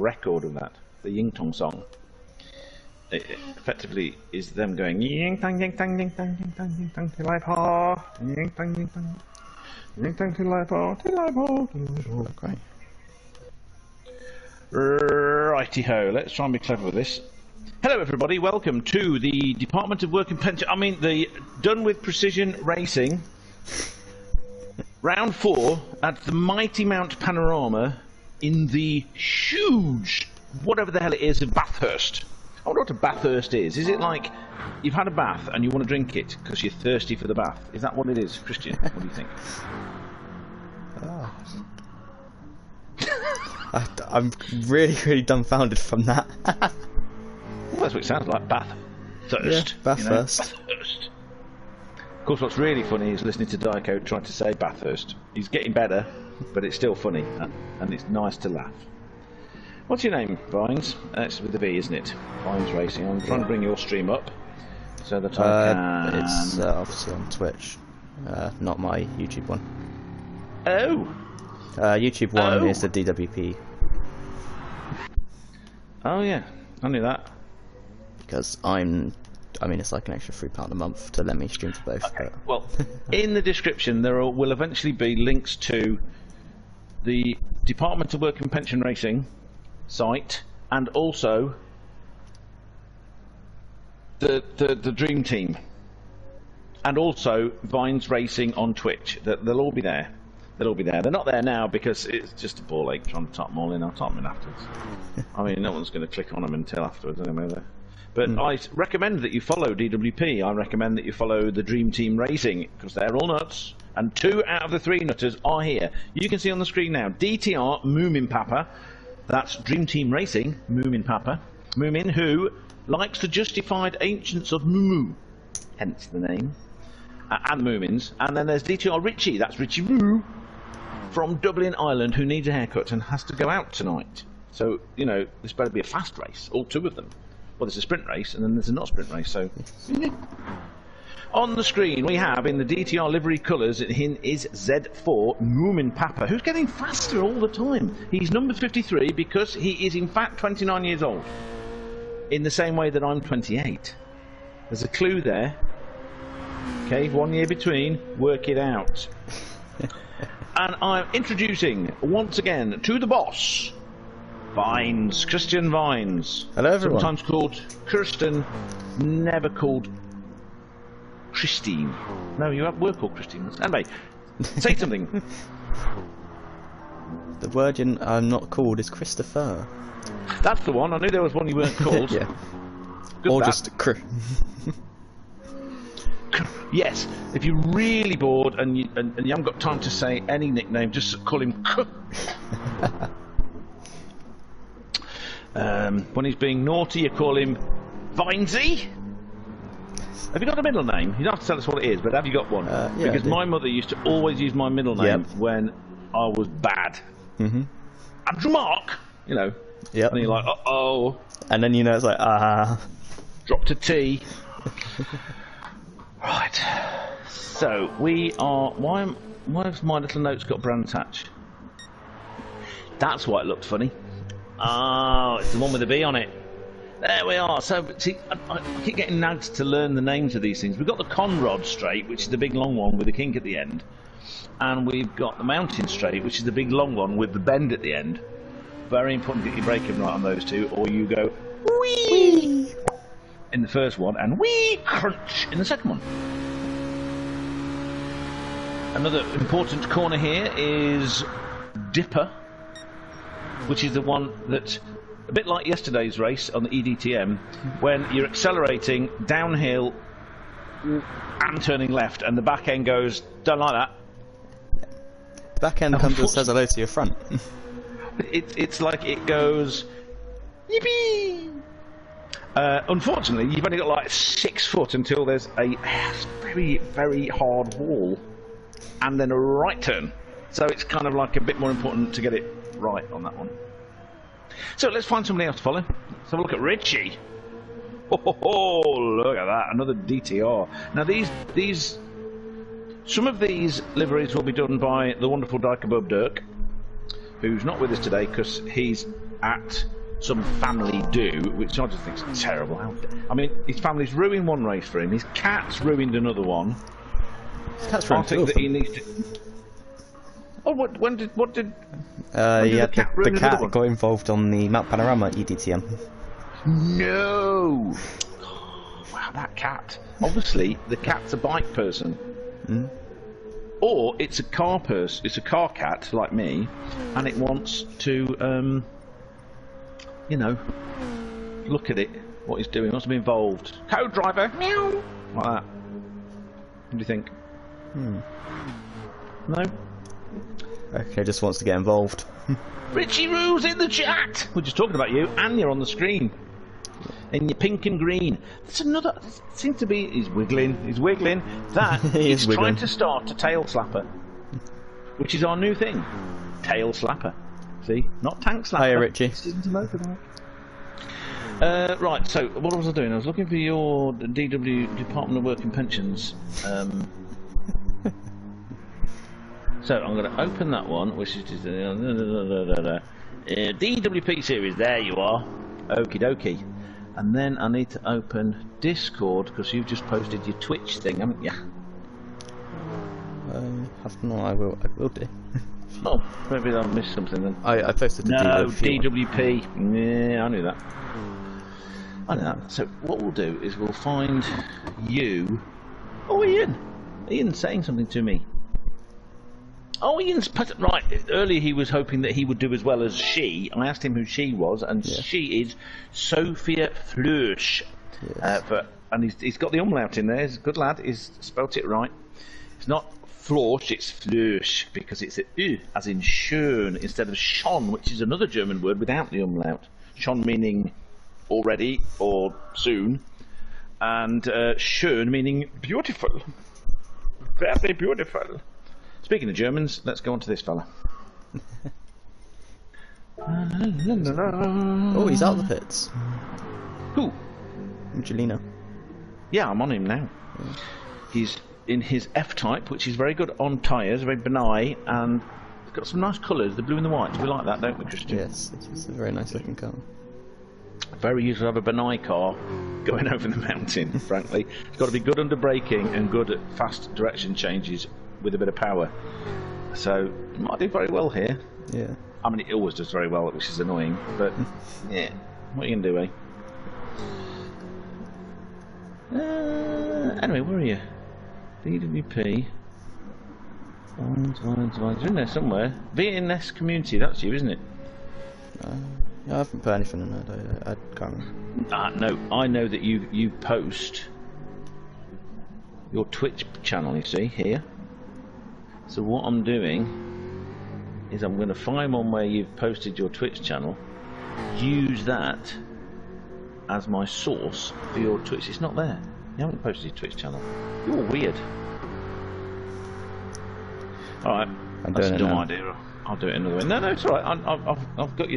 record of that, the Ying Tong song. It effectively is them going Ying Tang Ying Tang Ying Tang Ying Tang Ying Tang Till I Pa Ying Tang Ying Tang Ying Tang Till I Pa Till I Pa. Great. Righty ho, let's try and be clever with this. Hello everybody, welcome to the Department of Work and Pension, the Done with Precision Racing Round 4 at the mighty Mount Panorama in the huge, whatever the hell it is, of Bathurst. I wonder what a Bathurst is. Is it like you've had a bath and you want to drink it because you're thirsty for the bath? Is that what it is, Christian? What do you think? I'm really dumbfounded from that. Well, that's what it sounds like, Bathurst. Yeah, Bathurst. Bathurst. Of course, what's really funny is listening to Dyko trying to say Bathurst. He's getting better, but it's still funny, and it's nice to laugh. What's your name, Vines? It's with a V, isn't it? Vines Racing. I'm trying to bring your stream up so that I can... It's obviously on Twitch, not my YouTube one. Oh! YouTube one is the DWP. Oh yeah, I knew that. Because it's like an extra £3 a month to let me stream for both. Okay. Well, in the description there will eventually be links to the Department of Work and Pension Racing site, and also the Dream Team, and also Vines Racing on Twitch. They'll all be there. They'll all be there. They're not there now because it's just a ball ache trying to type them all in. I'll type them in afterwards. I mean, no one's going to click on them until afterwards anyway. But I recommend that you follow DWP. I recommend that you follow the Dream Team Racing, because they're all nuts. And 2 out of the 3 nutters are here. You can see on the screen now, DTR Moomin Papa. That's Dream Team Racing, Moomin Papa. Moomin, who likes the justified ancients of Moo, hence the name. And the Moomins. And then there's DTR Richie, that's Richie Moo, from Dublin, Ireland, who needs a haircut and has to go out tonight. So, you know, this better be a fast race, all 2 of them. Well, there's a sprint race, and then there's a not sprint race, so... On the screen, we have, in the DTR livery colours, is Z4 Moomin Papa, who's getting faster all the time. He's number 53 because he is, in fact, 29 years old. In the same way that I'm 28. There's a clue there. Okay, 1 year between, work it out. And I'm introducing, once again, to the boss... Vines, Christian Vines. Hello everyone. Sometimes called Kirsten, never called Christine. No, you were called Christine. Anyway, say something. The word I'm not called is Christopher. That's the one. I knew there was one you weren't called. Yeah. Good or that. Just Yes. If you're really bored and you haven't got time to say any nickname, just call him K. When he's being naughty, you call him Vinesy. Have you got a middle name? You don't have to tell us what it is, but have you got one? Yeah, because my mother used to always use my middle name when I was bad. Andrew Mark, you know. Yep. And you're like, uh-oh. And then you know it's like, Dropped a T. Right. So, we are... Why have my little notes got Brands Hatch? That's why it looked funny. Oh, it's the one with the B on it. There we are. So, see, I keep getting nagged to learn the names of these things. We've got the Conrod Straight, which is the big long one with the kink at the end. And we've got the Mountain Straight, which is the big long one with the bend at the end. Very important that you break them right on those two, or you go wee in the first one and wee crunch in the second one. Another important corner here is Dipper, which is the one that, a bit like yesterday's race on the EDTM, when you're accelerating downhill and turning left, and the back end goes, don't like that. Back end comes and says hello to your front. It's like it goes, yippee! Unfortunately, you've only got like 6 foot until there's a very, very hard wall, and then a right turn. So it's kind of like a bit more important to get it right on that one. So let's find somebody else to follow. Let's have a look at Richie. Oh, look at that, another DTR. Now some of these liveries will be done by the wonderful Dyker Bub Dirk, who's not with us today because he's at some family do, which I just think is terrible. I mean, his family's ruined one race for him. His cat's ruined another one. His cat's I ruined think that he needs to. Oh, what did yeah, the cat one? got involved on the Mount Panorama EDTM. No! Oh, wow, that cat. Obviously, the cat's a bike person. Mm. Or it's a car person, it's a car cat, like me, and it wants to, you know, look at it, what he's doing, wants to be involved. Co-driver, meow! Like that. What do you think? No? Okay, just wants to get involved. Richie Roo's in the chat! We're just talking about you, and you're on the screen. In your pink and green. That's another. Seems to be. He's wiggling. He's wiggling. That he's trying to start a tail slapper, which is our new thing. Tail slapper. See, not tank slapper. Hiya, Richie. Right. So, what was I doing? I was looking for your DW Department of Work and Pensions. So I'm going to open that one, which is just DWP series. There you are. Okie dokie. And then I need to open Discord because you've just posted your Twitch thing, haven't you? I will do. Oh, maybe I've missed something then. I posted the DWP. Yeah, I knew that. I know that. So what we'll do is we'll find you. Oh, Ian. Ian's saying something to me. Oh, Ian's right. Earlier he was hoping that he would do as well as she. I asked him who she was, and she is Sophia Flörsch. Yes. And he's got the umlaut in there. He's a good lad. He's spelt it right. It's not Flörsch, it's Flörsch, because it's a U, as in schön, instead of schon, which is another German word without the umlaut. Schon meaning already or soon, and schön meaning beautiful. Very beautiful. Speaking of Germans, let's go on to this fella. Oh, he's out of the pits. Who? Angelino. Yeah, I'm on him now. Yeah. He's in his F-type, which is very good on tyres, very benign, and it's got some nice colours, the blue and the white. We like that, don't we, Christian? Yes, it's a very nice looking car. Very useful to have a benign car going over the mountain, frankly. It's got to be good under braking and good at fast direction changes with a bit of power. So, it might do very well here. Yeah. I mean, it always does very well, which is annoying, but yeah, what are you going to do, eh? Anyway, where are you? DWP. You're in there somewhere. VNS Community, that's you, isn't it? I haven't put anything in there, I can't remember. No, I know that you post your Twitch channel, you see, here. So what I'm doing is I'm going to find one where you've posted your Twitch channel, use that as my source for your Twitch. It's not there. You haven't posted your Twitch channel. You're weird. Alright, that's a dumb idea. I'll do it another way. No, it's alright. I've got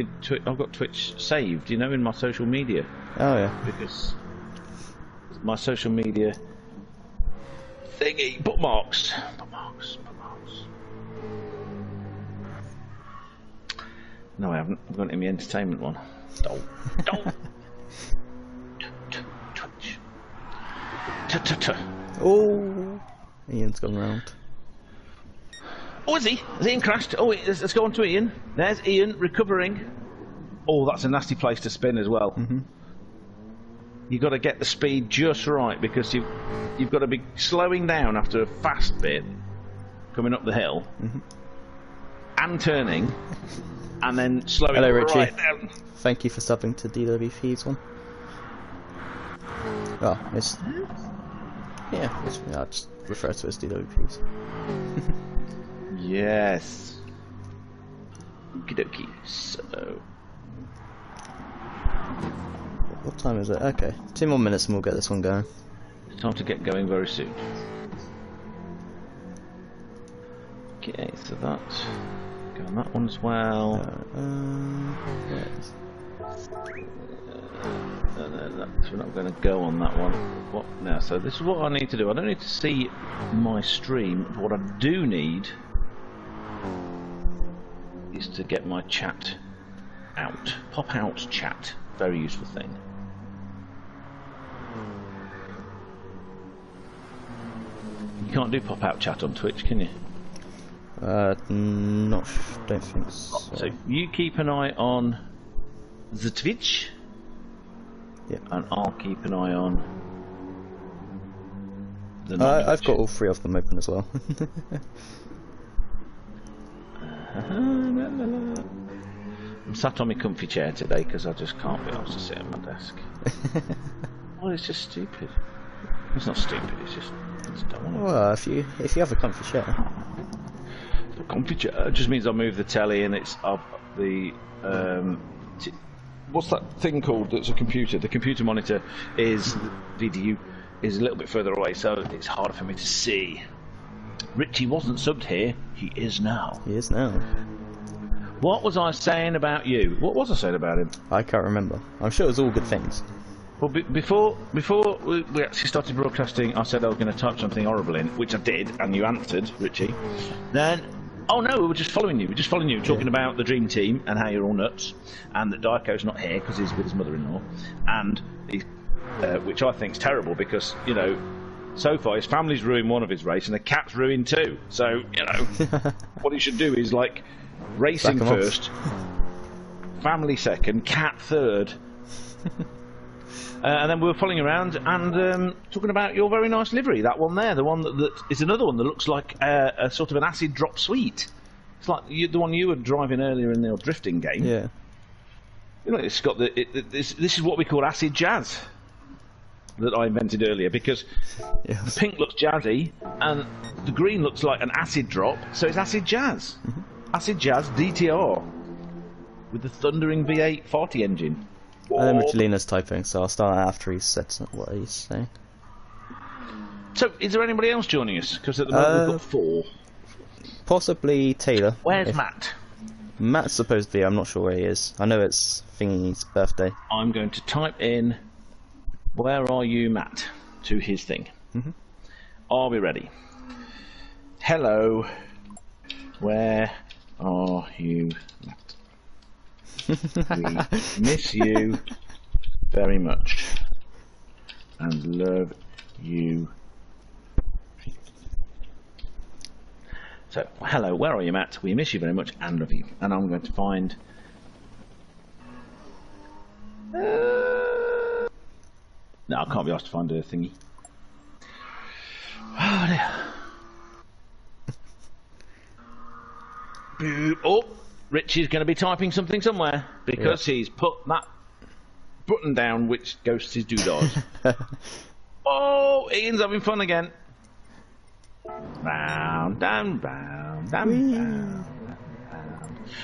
I've got Twitch saved, you know, in my social media. Oh yeah. Because my social media thingy, bookmarks. No, I haven't. I've got it in the entertainment one. Don't. Twitch. Oh, Ian's gone round. Oh, is he? Has Ian crashed? Oh, let's go on to Ian. There's Ian recovering. Oh, that's a nasty place to spin as well. Mm-hmm. You've got to get the speed just right because you've got to be slowing down after a fast bit coming up the hill and turning. And then slowing Hello, Richie. Right down. Thank you for subbing to DWP's one. Oh, it's... Yeah, I'll just refer to it as DWP's. Yes. Okie dokie. So... What time is it? Okay, 2 more minutes and we'll get this one going. It's time to get going very soon. Okay, so that's... on that one as well. We're not going to go on that one. What now? So this is what I need to do. I don't need to see my stream, but what I do need is to get my chat out. Pop out chat. Very useful thing. You can't do pop out chat on Twitch, can you? Don't think so. So you keep an eye on the Twitch. Yeah. And I'll keep an eye on the I've got all three of them open as well. I'm sat on my comfy chair today because I just can't be asked to sit at my desk. Well, it's just stupid. It's not stupid, it's just I just don't want to. Well, if you have a comfy chair. The comfy chair just means I move the telly and it's up the what's that thing called that's a computer? The computer monitor is VDU is a little bit further away, so it's harder for me to see. Richie wasn't subbed here, he is now. He is now. What was I saying about you? What was I saying about him? I can't remember. I'm sure it was all good things. Well, before we actually started broadcasting, I said I was going to type something horrible in, which I did, and you answered, Richie. Then, oh no, we were just following you. Talking about the Dream Team and how you're all nuts, and that Daiko's not here because he's with his mother-in-law, and which I think's terrible because so far his family's ruined one of his race and the cat's ruined two. So what he should do is like racing first, family second, cat third. And then we were following around and talking about your very nice livery. That one there, the one that is another one that looks like a sort of an acid drop sweet. It's like the one you were driving earlier in the drifting game. Yeah. It's got this is what we call acid jazz that I invented earlier because the pink looks jazzy and the green looks like an acid drop, so it's acid jazz. Acid jazz DTR with the thundering V8 40 engine. And then Richelina's typing, so I'll start after he's said what he's saying. So, is there anybody else joining us? Because at the moment we've got 4. Possibly Taylor. Where's Matt? Matt's supposed to be, I'm not sure where he is. I know it's Thingy's birthday. I'm going to type in, where are you, Matt, to his thing. Are we ready? Hello, where are you, Matt? We miss you very much and love you. So, hello, where are you, Matt? We miss you very much and love you. And I'm going to find... No, I can't be asked to find a thingy. Oh, dear. Oh! Richie's going to be typing something somewhere because he's put that button down which ghosts his doodahs. Oh, Ian's having fun again. Round and round and round.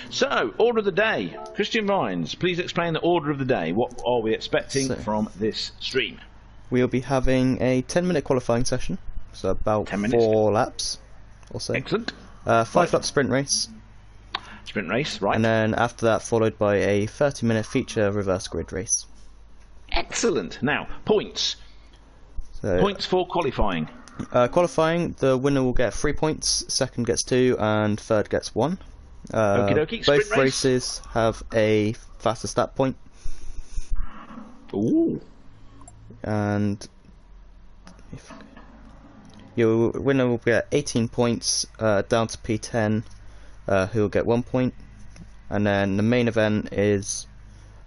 So, order of the day. Christian Vines, please explain the order of the day. What are we expecting from this stream? We'll be having a 10-minute qualifying session, so about 4 laps or so. Excellent. 5-lap sprint race. Sprint race, right. And then after that, followed by a 30-minute feature reverse grid race. Excellent. Now, points. So, points for qualifying. Qualifying, the winner will get 3 points, second gets 2, and third gets 1. Okie dokie. Both Sprint races have a faster stat point. Ooh. And your winner will get 18 points down to P10, who will get 1 point. And then the main event is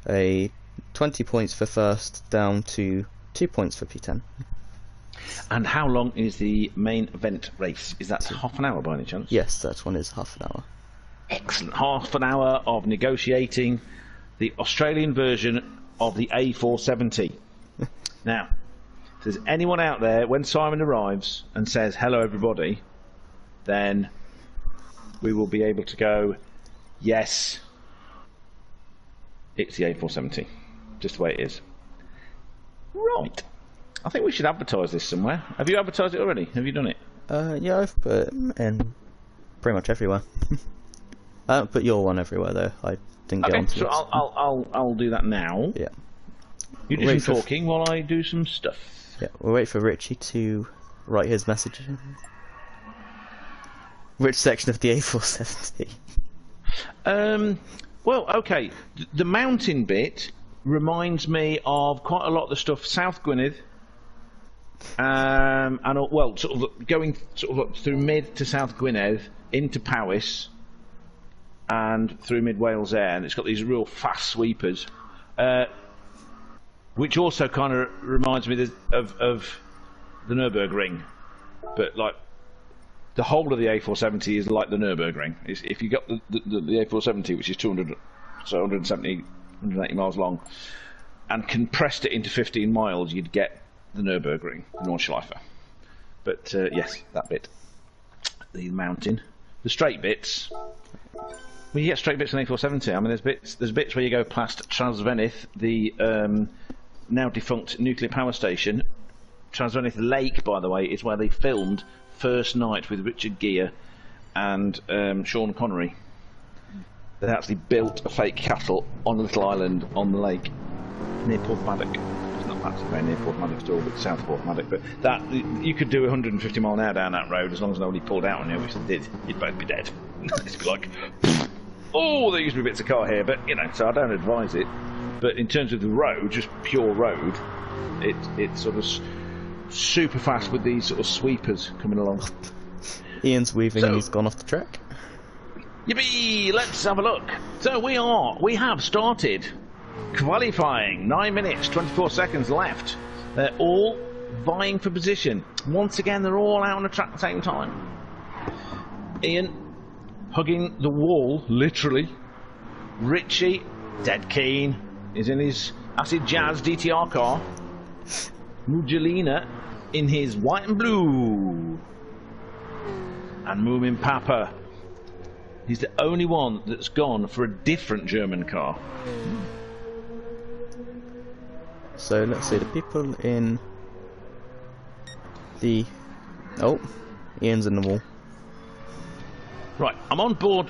a 20 points for first, down to 2 points for P10. And how long is the main event race? Is that half an hour by any chance? Yes, that one is half an hour. Excellent. Half an hour of negotiating the Australian version of the A470. Now, if there's anyone out there, when Simon arrives and says, hello everybody, then we will be able to go, yes, it's the A470. Just the way it is. Right. I think we should advertise this somewhere. Have you advertised it already? Have you done it? Yeah, I've put it in pretty much everywhere. I haven't put your one everywhere though. I didn't get onto so it. I'll do that now. Yeah. You do some talking while I do some stuff. Yeah, we'll wait for Richie to write his message. Which section of the A470? Well, okay, the mountain bit reminds me of quite a lot of the stuff South Gwynedd, and well, sort of going sort of up through mid to South Gwynedd into Powys, and through mid Wales there, and it's got these real fast sweepers, which also kind of reminds me of the Nürburgring, but like the whole of the A470 is like the Nürburgring. If you got the A470, which is 170, 180 miles long, and compressed it into 15 miles, you'd get the Nürburgring, the Nordschleife. But yes, that bit, the mountain, the straight bits. Well, you get straight bits on A470. I mean, there's bits where you go past Trasvenith, the now defunct nuclear power station. Trasvenith Lake, by the way, is where they filmed First Night with Richard Gere and Sean Connery. They actually built a fake castle on a little island on the lake near Porthmadog. It's not actually very near Porthmadog at all, but south of Porthmadog. But that, you could do 150 mile an hour down that road as long as nobody pulled out on you, which they did. You'd both be dead. It'd be like, oh, there used to be bits of car here, but you know, so I don't advise it. But in terms of the road, just pure road, it's sort of super fast with these sort of sweepers coming along. Ian's weaving and he's gone off the track. Yippee! Let's have a look. So we have started qualifying. 9 minutes, 24 seconds left. They're all vying for position. Once again, they're all out on the track at the same time. Ian hugging the wall, literally. Richie, dead keen, is in his Acid Jazz DTR car. Mugelina in his white and blue. And Moomin Papa. He's the only one that's gone for a different German car. So let's see, the people in the... Oh, Ian's in the wall. Right, I'm on board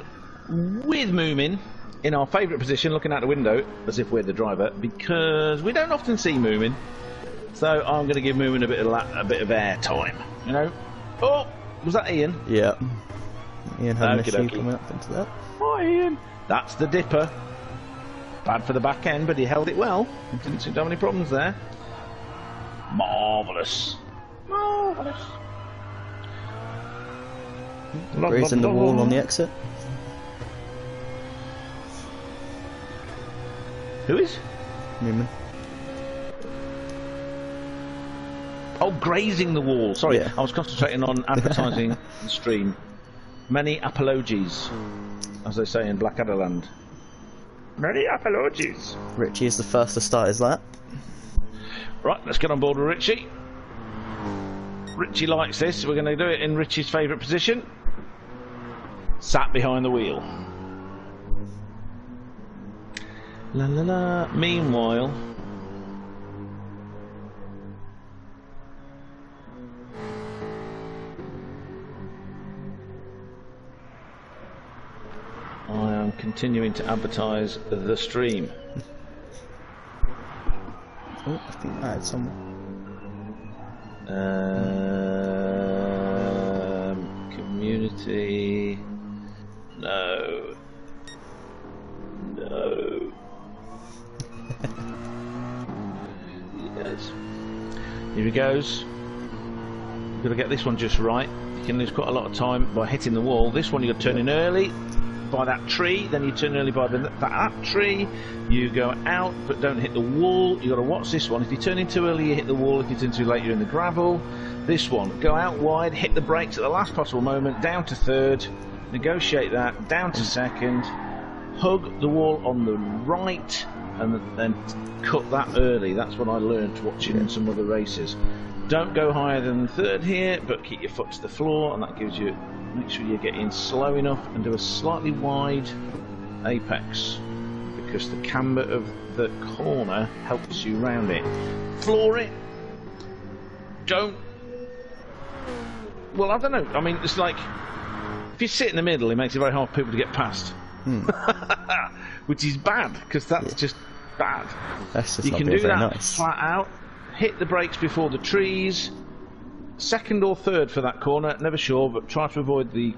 with Moomin in our favourite position, looking out the window as if we're the driver, because we don't often see Moomin. So I'm going to give Moomin a bit of air time, you know. Oh, was that Ian? Yeah. Ian had an issue coming up into that. Oh, Ian. That's the dipper. Bad for the back end, but he held it well. Didn't seem to have any problems there. Marvellous. Marvellous. Grazing the wall on the exit. Who is? Moomin. Oh, grazing the wall. Sorry, Yeah. I was concentrating on advertising the stream. Many apologies, as they say in Blackadderland. Many apologies. Richie is the first to start his lap. Right, let's get on board with Richie. Richie likes this. We're going to do it in Richie's favourite position. Sat behind the wheel. La la la. Meanwhile, I am continuing to advertise the stream. Oh, I think I had someone. Community. No. No. Yes. Here he goes. You've got to get this one just right. You can lose quite a lot of time by hitting the wall. This one you've got to turn in early by that tree, then you turn early by that tree. You go out but don't hit the wall. You've got to watch this one. If you turn in too early, you hit the wall. If you turn too late, you're in the gravel. This one, go out wide, hit the brakes at the last possible moment, down to third, negotiate that, down to second, hug the wall on the right, and then cut that early. That's what I learned watching some other races. Don't go higher than third here, but keep your foot to the floor, and that gives you, make sure you get in slow enough and do a slightly wide apex, because the camber of the corner helps you round it. Floor it. Don't. Well, I don't know. I mean, it's like if you sit in the middle, it makes it very hard for people to get past, which is bad, because that's just bad. That's just you not can do that nice. flat out. Hit the brakes before the trees. second or third for that corner, never sure, but try to avoid the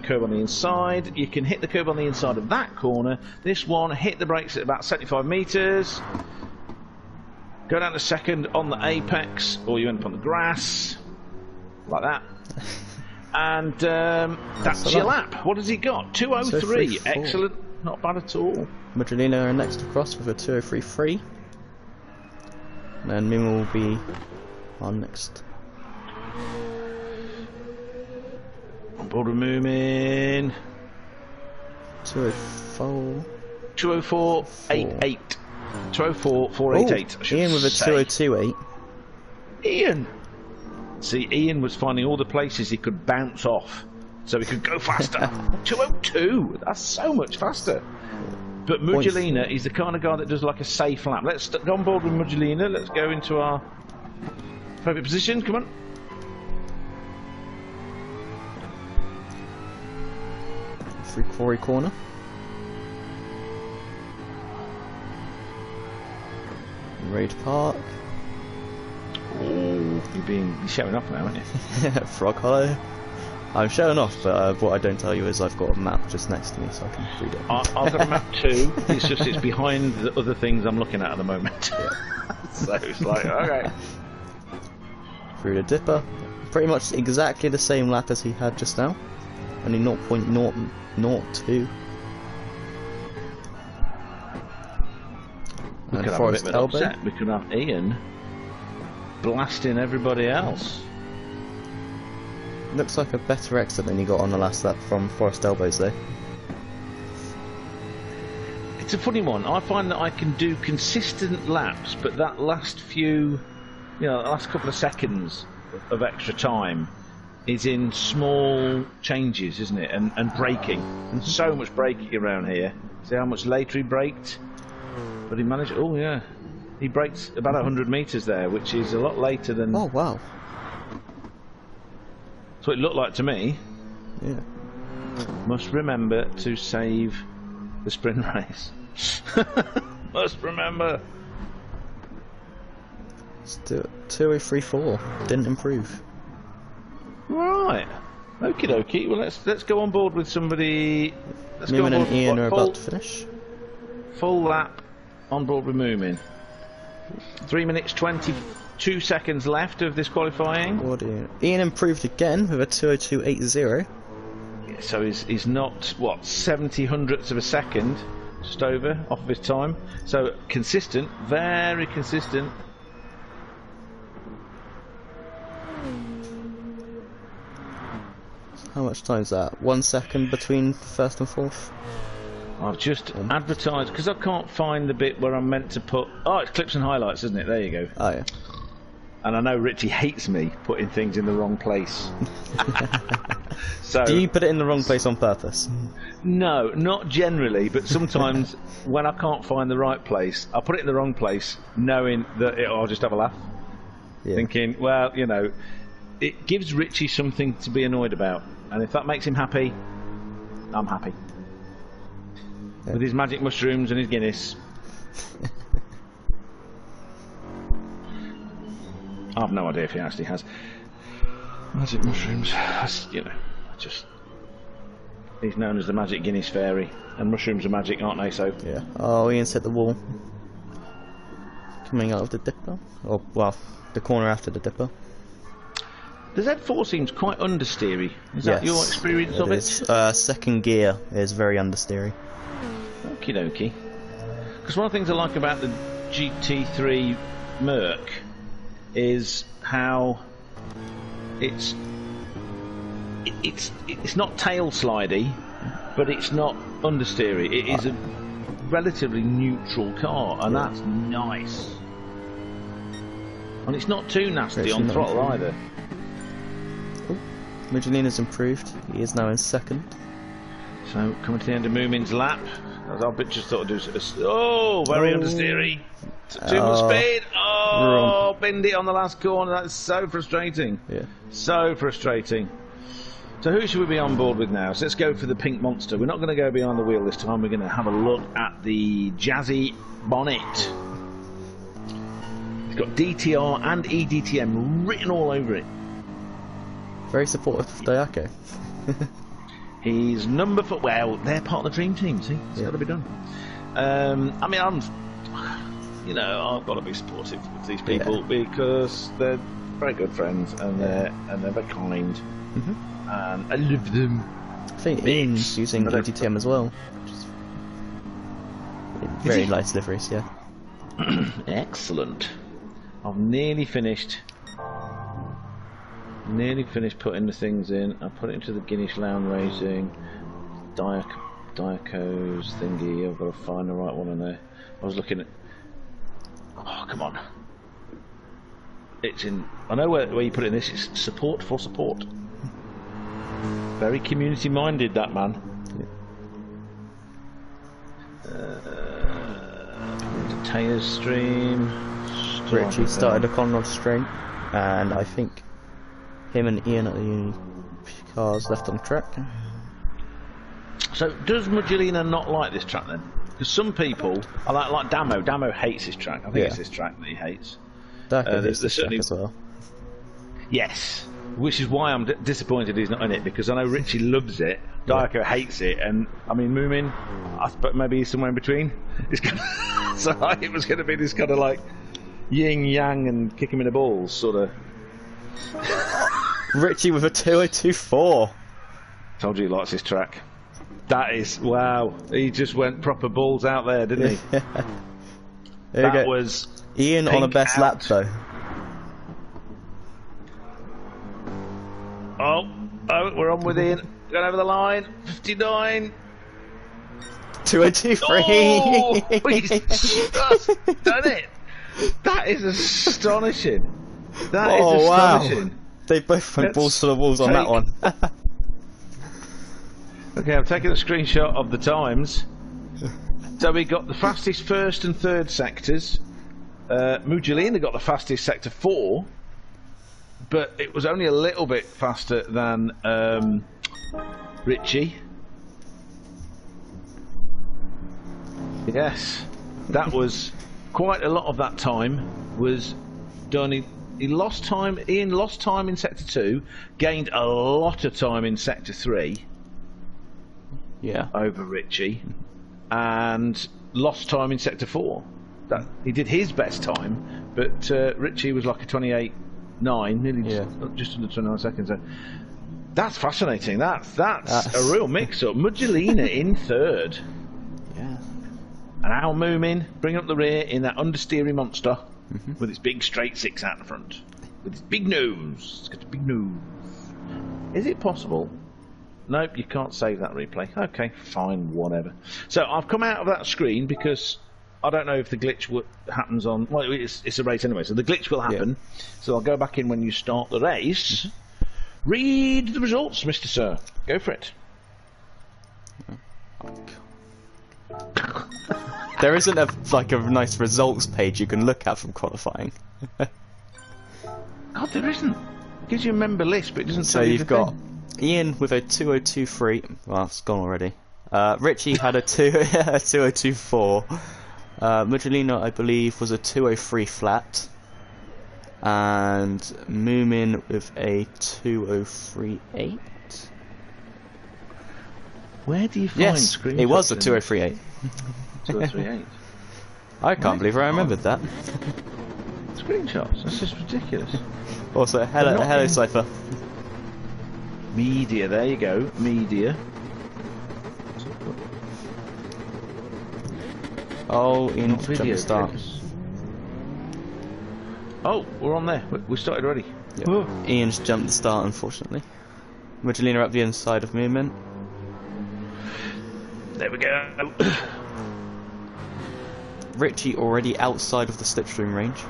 curb on the inside. You can hit the curb on the inside of that corner. This one, hit the brakes at about 75 metres. Go down to second on the apex, or you end up on the grass, like that. And that's your lap. What has he got? 2:03. Excellent. Not bad at all. Madrilena are next across with a 2:03.3. And then Mima will be on next. On board with Moomin. 2:04. 2:04.88. 2:04.488. Ian with a 2:02.8. Ian! See, Ian was finding all the places he could bounce off, so he could go faster. 2:02! That's so much faster. But Muggelina is the kind of guy that does like a safe lap. Let's go on board with Muggelina. Let's go into our perfect position. Come on. Through quarry corner. Ready to park. Oh, you're showing off now, aren't you? Frog Hollow. I'm showing off, but what I don't tell you is I've got a map just next to me, so I can read it. I've got a map too. It's just it's behind the other things I'm looking at the moment. Yeah. So it's like, okay. Through the dipper. Pretty much exactly the same lap as he had just now. Only 0.002. We could have a bit of an upset. We could have Ian blasting everybody else. Looks like a better exit than you got on the last lap from Forest Elbows though. It's a funny one. I find that I can do consistent laps, but that last few, the last couple of seconds of extra time is in small changes, isn't it? And braking. And so much braking around here. See how much later he braked? But he managed, oh yeah. He braked about 100 metres there, which is a lot later than... Oh wow. That's what it looked like to me. Yeah. Must remember to save the sprint race. Must remember. Let's do it. 2:03.4. Didn't improve. Right. Okie dokie. Well, let's go on board with somebody. Let's Moomin go on board and Ian with are about to finish. Full lap on board with Moomin. 3 minutes 22 seconds left of this qualifying. Ian improved again with a 2:02.80. Yeah, so he's not what 70 hundredths of a second, just over off of his time. So consistent, very consistent. How much time is that? 1 second between first and fourth? I've just advertised, because I can't find the bit where I'm meant to put... Oh, it's clips and highlights, isn't it? There you go. Oh, yeah. And I know Richie hates me putting things in the wrong place. So, do you put it in the wrong place on purpose? No, not generally, but sometimes when I can't find the right place, I put it in the wrong place, knowing that I'll just have a laugh. Yeah. Thinking, well, it gives Richie something to be annoyed about. And if that makes him happy, I'm happy. Yeah. With his magic mushrooms and his Guinness. I have no idea if he actually has magic mushrooms. He's known as the Magic Guinness Fairy, and mushrooms are magic, aren't they? So yeah. Oh, Ian's hit the wall. Coming out of the dipper, or well, the corner after the dipper. The Z4 seems quite understeery. Is that your experience of it? Second gear is very understeery. Okie dokie. Because one of the things I like about the GT3 Merc is how it's not tail slidey, but it's not understeery. It is a relatively neutral car, and that's nice. And it's not too nasty on throttle either. Muggelina's improved. He is now in second. So coming to the end of Moomin's lap. I just thought I'd do very understeery. Too much speed. Oh, Bindi on the last corner. That's so frustrating. Yeah. So frustrating. So who should we be on board with now? So let's go for the pink monster. We're not going to go behind the wheel this time. We're going to have a look at the Jazzy bonnet. It's got DTR and EDTM written all over it. Very supportive of Diaco. He's number 4. Well, they're part of the dream team. See, it's got to be done. I mean, I've got to be supportive of these people because they're very good friends and they're very kind, and I love them. I think Ian's using EGTM as well. Very nice liveries, yeah. Excellent. I've nearly finished putting the things in. I put it into the Guinness Lounge Racing, Diaco's thingy. I've got to find the right one in there. I was looking at. Oh, come on. It's in. I know where you put it in this. It's support for support. Very community minded, that man. Taylor's stream. Richie started a Conrad stream, and I think him and Ian at the cars left on track. So does Muggelina not like this track then? Because some people, I like Damo. Damo hates this track. I think it's this track that he hates. There's this track as well. Yes, which is why I'm disappointed he's not in it, because I know Richie loves it, Diaco hates it, and I mean Moomin, I suppose maybe he's somewhere in between. So it was going to be this kind of like yin yang and kick him in the balls sort of. Richie with a 2024. Told you he likes this track. That is, wow, he just went proper balls out there, didn't he? That was Ian on a best lap though. Oh, we're on with Ian. Going over the line. 59. 203. Oh, he's just done it. That is astonishing. That is astonishing. Wow. They both went balls to the walls on that one. Okay, I'm taking a screenshot of the times. So we got the fastest first and third sectors. Muggelina got the fastest sector 4. But it was only a little bit faster than Richie. Yes, that was quite a lot of that time was done. He lost time. Ian lost time in sector 2, gained a lot of time in sector 3. Yeah, over Richie, and lost time in sector 4. That he did his best time, but Richie was like a 28.9, nearly just under 29 seconds. So that's fascinating. That's a real mix-up. Muggelina in third. Yeah. And Al Moomin bringing up the rear in that understeery monster with its big straight 6 out the front, with its big nose. It's got a big nose. Is it possible? Nope, you can't save that replay. Okay, fine, whatever. So I've come out of that screen because I don't know if the glitch happens on. Well, it's a race anyway, so the glitch will happen. Yeah. So I'll go back in when you start the race. Read the results, Mr. Sir. Go for it. There isn't a nice results page you can look at from qualifying. God, there isn't. It gives you a member list, but it doesn't. So you've got Ian with a 2023. Well, it's gone already. Richie had a 2024. Muggelina, I believe, was a 203 flat, and Moomin with a 2038. Where do you find screenshots? It was a 2038. 2038. I can't believe I remembered that. Screenshots? That's just ridiculous. Also, hello Cypher. Media, there you go. Media. Oh, in jump start. Oh, we're on there. We started already. Yep. Ian's jumped the start, unfortunately. Muggelina up the inside of Moomin. There we go. Richie already outside of the slipstream range.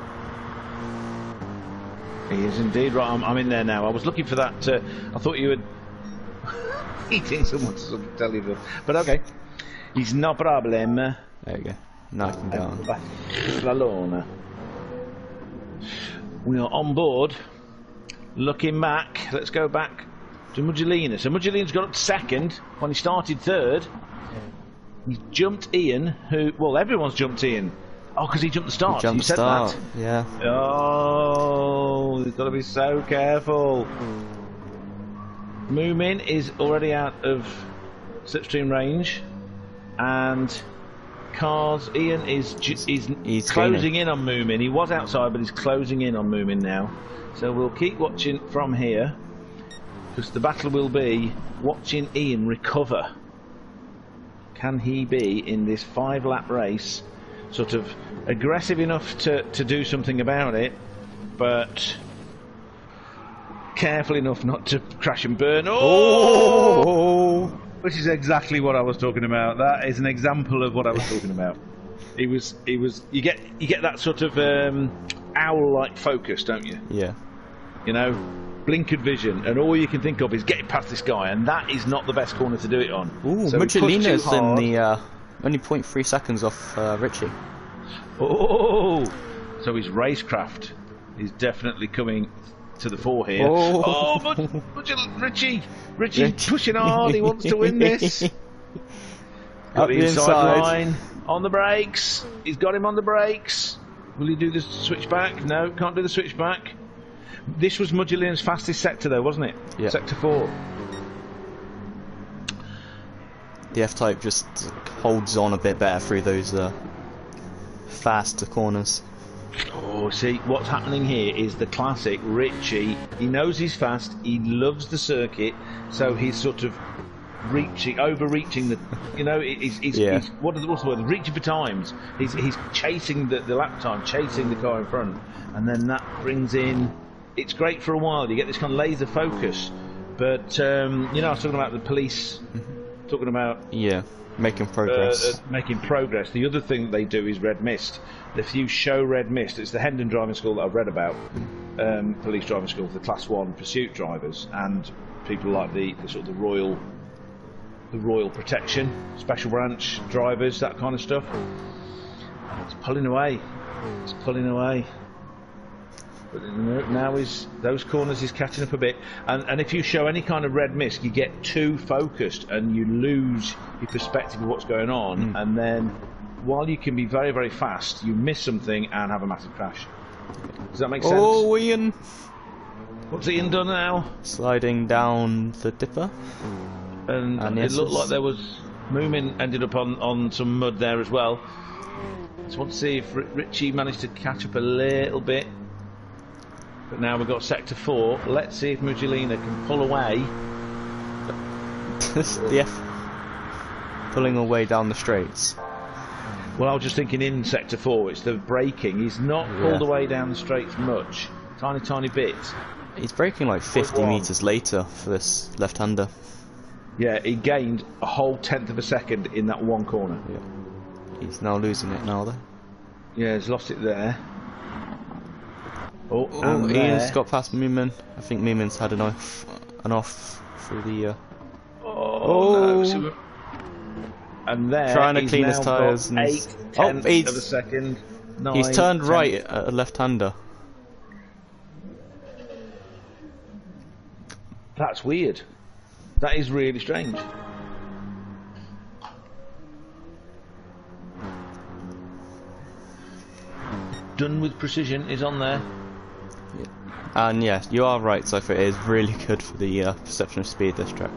He is indeed. Right, I'm in there now. I was looking for that. I thought you were eating someone to tell you that. But okay. He's no problem. There you go. Now I can go on. Barcelona. We are on board. Looking back. Let's go back to Muggelina. So Muggelina's got up to second when he started third. He jumped Ian, who... Well, everyone's jumped Ian. Oh, because he jumped the start. You said start. That. Yeah. Oh, you've got to be so careful. Moomin is already out of slipstream range, and Ian is he's closing in on Moomin. He was outside, but he's closing in on Moomin now. So we'll keep watching from here, because the battle will be watching Ian recover. Can he be, in this 5-lap race, sort of aggressive enough to do something about it, but careful enough not to crash and burn? Oh! Which is exactly what I was talking about. That is an example of what I was talking about. He was. You get that sort of owl-like focus, don't you? Yeah. You know, blinkered vision, and all you can think of is getting past this guy, and that is not the best corner to do it on. Ooh, so Mucciolino's in the only 0.3 seconds off Richie. Oh, so his racecraft is definitely coming to the fore here. Richie pushing hard. He wants to win this. Got the inside line on the brakes. He's got him on the brakes. Will he do the switchback? No, can't do the switchback. This was Mucciolino's fastest sector, though, wasn't it? Yeah. Sector 4. The F-Type just holds on a bit better through those faster corners. Oh, see, what's happening here is the classic Richie. He knows he's fast, he loves the circuit, so he's sort of overreaching the, you know, he's what's the word? Reaching for times. He's chasing the lap time, chasing the car in front, and then that brings in. It's great for a while. You get this kind of laser focus, but you know, I was talking about the police, talking about making progress. Making progress. The other thing they do is red mist. If you show red mist, it's the Hendon driving school that I've read about, police driving school for the Class 1 pursuit drivers and people like the sort of the Royal Protection, Special Branch drivers, that kind of stuff. It's pulling away. It's pulling away. But now those corners is catching up a bit, and if you show any kind of red mist, you get too focused and you lose your perspective of what's going on, and then while you can be very, very fast, you miss something and have a massive crash. Does that make sense? Oh, Ian! What's Ian done now? Sliding down the dipper. And it looked like there was Moomin ended up on some mud there as well. Just want to see if Richie managed to catch up a little bit. But now we've got Sector 4. Let's see if Mucciolino can pull away. Pulling away down the straights. Well, I was just thinking in Sector 4, it's the braking. He's not pulled away down the straights much. Tiny bit. He's braking like 50 metres later for this left-hander. Yeah, he gained a whole 1/10 of a second in that one corner. Yeah. He's now losing it now, though. Yeah, he's lost it there. Ian's got past Moomin. I think Moomin's had an off through the. No. And there, trying to clean his tyres. 8/10 of a second. He's turned right at a left-hander. That's weird. That is really strange. Done with precision is on there. And yeah, you are right, Cypher. It is really good for the perception of speed, this track.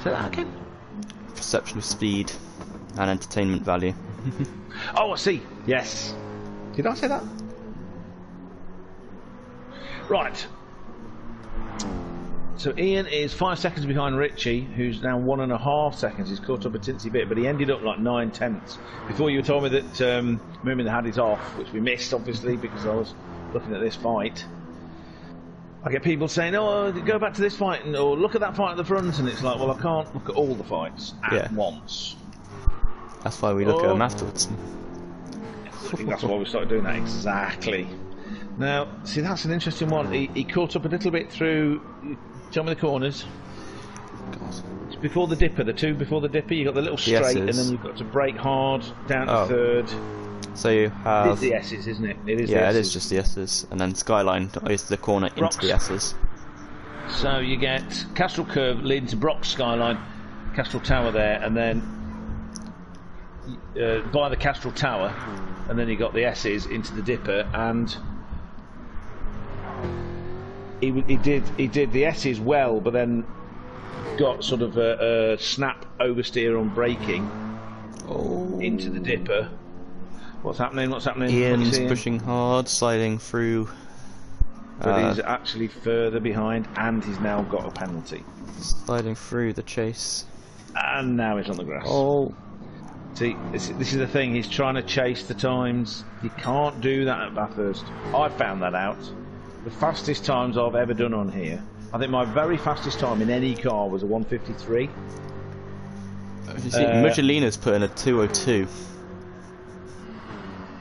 Say that again? Perception of speed and entertainment value. Oh, I see. Yes. Did I say that? Right. So Ian is 5 seconds behind Richie, who's now 1.5 seconds. He's caught up a tinsy bit, but he ended up like 9/10. Before you told me that Moomin had his off, which we missed obviously because I was looking at this fight. I get people saying, "Oh, go back to this fight," or "Look at that fight at the front," and it's like, well, I can't look at all the fights at once. That's why we look at them afterwards. I think that's why we started doing that exactly. Now, see, that's an interesting one. He caught up a little bit through. Tell me the corners. It's before the dipper, the two before the dipper. You got the little straight, and then you've got to brake hard down to third. So you have. It's the S's, isn't it? It is. Yeah, it is just the S's, and then Skyline is the corner into the S's. So you get Castrol Curve leading to Brock's Skyline, Castrol Tower there, and then by the Castrol Tower, and then he got the S's into the dipper, and he did the S's well, but then got sort of a snap oversteer on braking into the dipper. What's happening? What's happening? Ian's pushing hard, sliding through. But he's actually further behind, and he's now got a penalty. Sliding through the chase. And now he's on the grass. Oh. See, this is the thing. He's trying to chase the times. He can't do that at Bathurst. I found that out. The fastest times I've ever done on here. I think my very fastest time in any car was a 1:53. You see, Muggelina's put in a 2:02.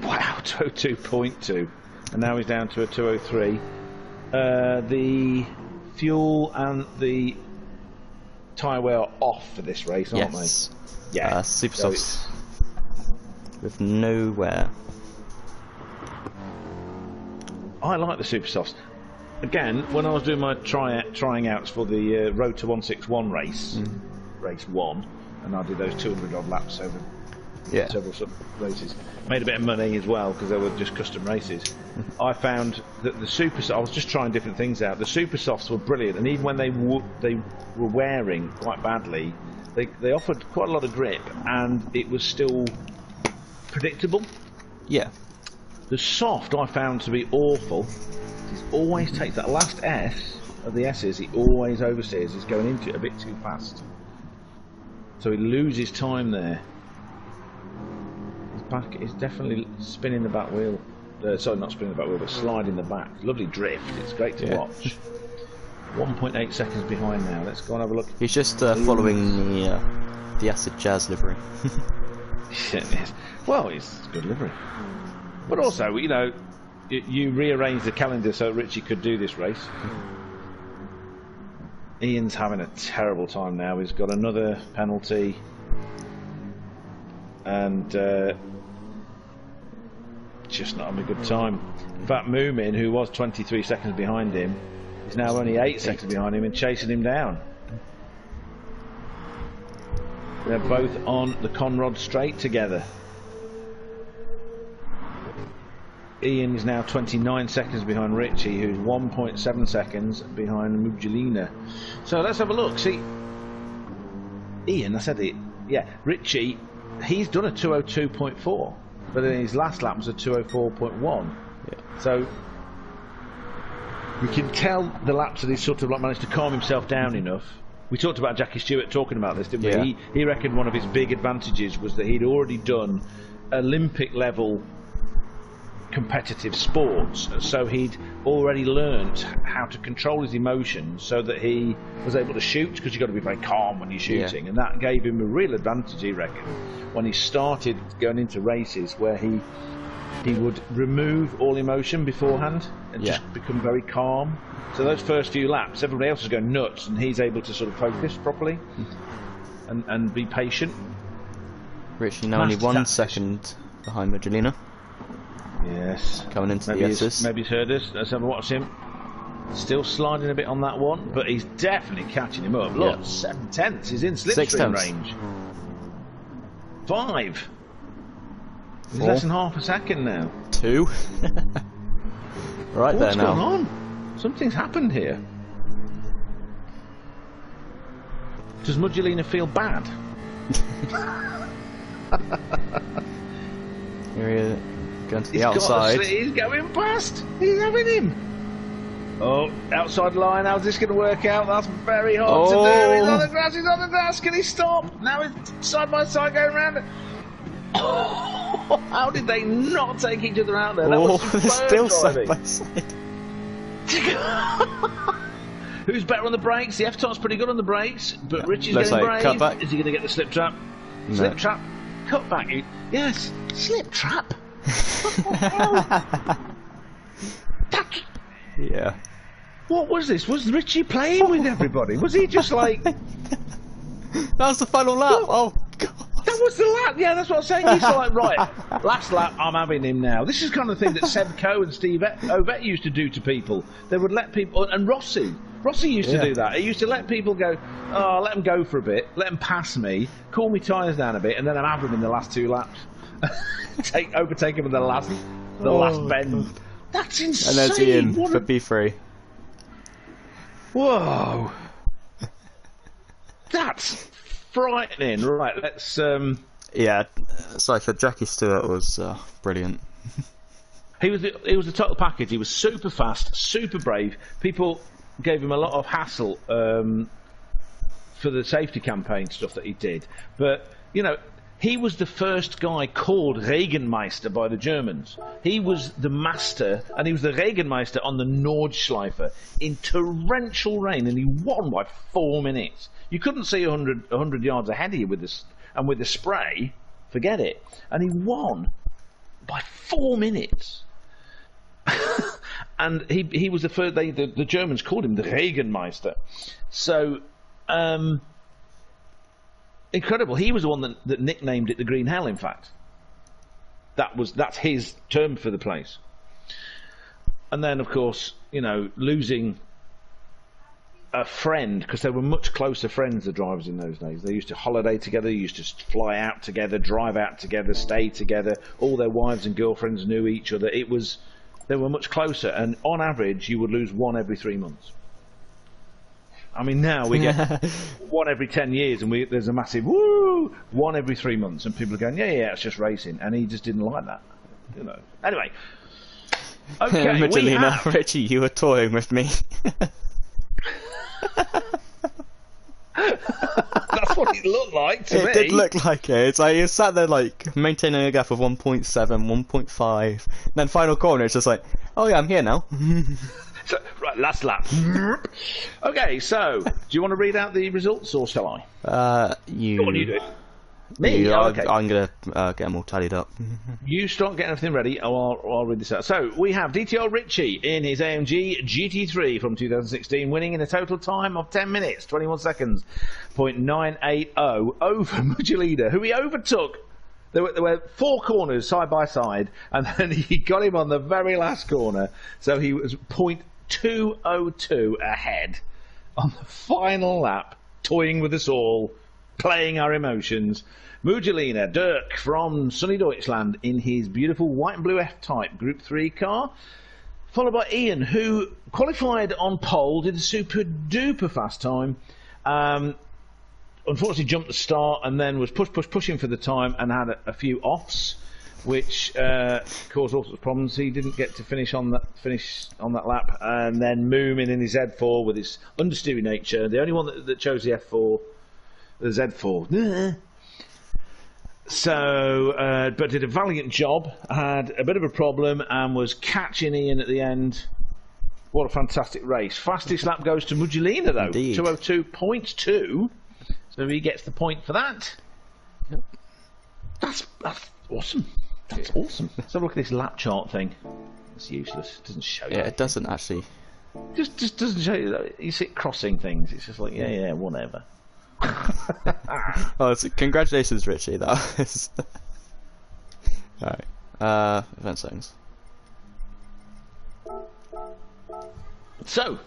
Wow, 2:02.2. And now he's down to a 2:03. The fuel and the tyre wear are off for this race, aren't they? Yeah. Super softs with no wear. I like the super softs. Again, when I was doing my trying outs for the Road to 161 race, race 1, and I did those 200 odd laps over several sort of races, made a bit of money as well because they were just custom races. I found that the super softs, I was just trying different things out. The super softs were brilliant, and even when they were wearing quite badly, they offered quite a lot of grip, and it was still predictable. Yeah. The soft I found to be awful. He always takes that last S of the S's. He always oversteers. He's going into it a bit too fast, so he loses time there. His back is definitely spinning the back wheel. Sorry, not spinning the back wheel, but sliding the back. Lovely drift. It's great to watch. 1.8 seconds behind now. Let's go and have a look. He's just following the Acid Jazz livery. Yes. Well, it's good livery. But also, you know, you rearranged the calendar so Richie could do this race. Ian's having a terrible time now. He's got another penalty. And just not having a good time. In fact, Moomin, who was 23 seconds behind him, is now only 8 seconds behind him and chasing him down. They're both on the Conrod straight together. Ian is now 29 seconds behind Richie, who's 1.7 seconds behind Muggelina. So let's have a look. See, Ian, I said it. Yeah, Richie, he's done a 2:02.4, but in his last lap was a 2:04.1. Yeah. So we can tell the laps that he's sort of like managed to calm himself down enough. We talked about Jackie Stewart talking about this, didn't we? He reckoned one of his big advantages was that he'd already done Olympic level competitive sports, so he'd already learnt how to control his emotions so that he was able to shoot, because you've got to be very calm when you're shooting, and that gave him a real advantage, he reckoned, when he started going into races where he would remove all emotion beforehand and just become very calm. So those first few laps, everybody else is going nuts, and he's able to sort of focus properly and be patient. Richie now only 1 second behind Muggelina. Yes. Coming into the S's. Maybe he's heard us. Let's have a watch him. Still sliding a bit on that one, but he's definitely catching him up. Look, 7 tenths. He's in slipstream range. 5. He's less than half a second now. 2. Right there now. What's going on? Something's happened here. Does Muggelina feel bad? Here he is. Going to the outside. He's going past. He's having him. Oh, outside line. How's this going to work out? That's very hard to do. He's on the grass. He's on the grass. Can he stop? Now he's side by side going round. Oh, how did they not take each other out there? That was still driving. side by side. Who's better on the brakes? The F-Top's pretty good on the brakes, but Richie's Looks getting like brave. cutback. Is he going to get the slip trap? No. Slip trap. Cutback. Yes. Slip trap. Yeah. What was this? Was Richie playing with everybody? Was he just like... That was the final lap. What? Oh, God. That was the lap. Yeah, that's what I'm saying. He's like, right, last lap, I'm having him now. This is the kind of thing that Seb Coe and Steve Ovett used to do to people. They would let people... And Rossi. Rossi used to do that. He used to let people go, oh, let them go for a bit, let them pass me, cool my tyres down a bit, and then I'd have them in the last 2 laps. Overtake him in the last bend. God. That's insane. And there's Ian for P3. Whoa. That's frightening. Right, let's... Yeah, sorry, for Jackie Stewart was brilliant. He was the total package. He was super fast, super brave. People gave him a lot of hassle for the safety campaign stuff that he did. But, you know, he was the first guy called Regenmeister by the Germans. He was the master, and he was the Regenmeister on the Nordschleife in torrential rain, and he won by 4 minutes. You couldn't see 100 yards ahead of you with this, and with the spray, forget it. And he won by 4 minutes. And he was the first. The Germans called him the Regenmeister. So incredible. He was the one that nicknamed it the Green Hell. In fact, that's his term for the place. And then, of course, you know, losing a friend, because they were much closer friends, the drivers in those days. They used to holiday together, used to fly out together, drive out together, stay together. All their wives and girlfriends knew each other. They were much closer, and on average you would lose one every 3 months. I mean, now we get one every 10 years, and there's a massive woo, one every 3 months, and people are going, yeah, it's just racing, and he just didn't like that, you know. Anyway, okay, Richie, you were toying with me. That's what it looked like to me. It did look like it. It's like you sat there like maintaining a gap of 1.7, 1.5. Then final corner, it's just like, oh yeah, I'm here now. So, right, last lap. Okay, so do you want to read out the results, or shall I? Go on, you do it. Me? Okay. I'm going to get them all tallied up. You start getting everything ready, I'll read this out. So, we have DTR Richie in his AMG GT3 from 2016, winning in a total time of 10 minutes, 21 seconds, .980 over Mujolina, who he overtook. There were 4 corners side by side, and then he got him on the very last corner, so he was .202 ahead on the final lap, toying with us all, playing our emotions. Mujolina, Dirk from sunny Deutschland in his beautiful white and blue F-Type Group 3 car, followed by Ian, who qualified on pole, did a super duper fast time, unfortunately jumped the start and then was pushing for the time and had a few offs, which caused all sorts of problems. He didn't get to finish on that lap, and then Moomin in his Z4 with his understeery nature, the only one that chose the F4. The Z4. So, but did a valiant job, had a bit of a problem, and was catching Ian at the end. What a fantastic race. Fastest lap goes to Mujolina, though. Indeed. 202.2. So he gets the point for that. Yep. That's awesome. That's awesome. Let's have a look at this lap chart thing. It's useless. It doesn't show you. Yeah, it doesn't actually. Just doesn't show you. You sit crossing things. It's just like, yeah, whatever. Oh, congratulations, Richie. That was alright. Event settings. So,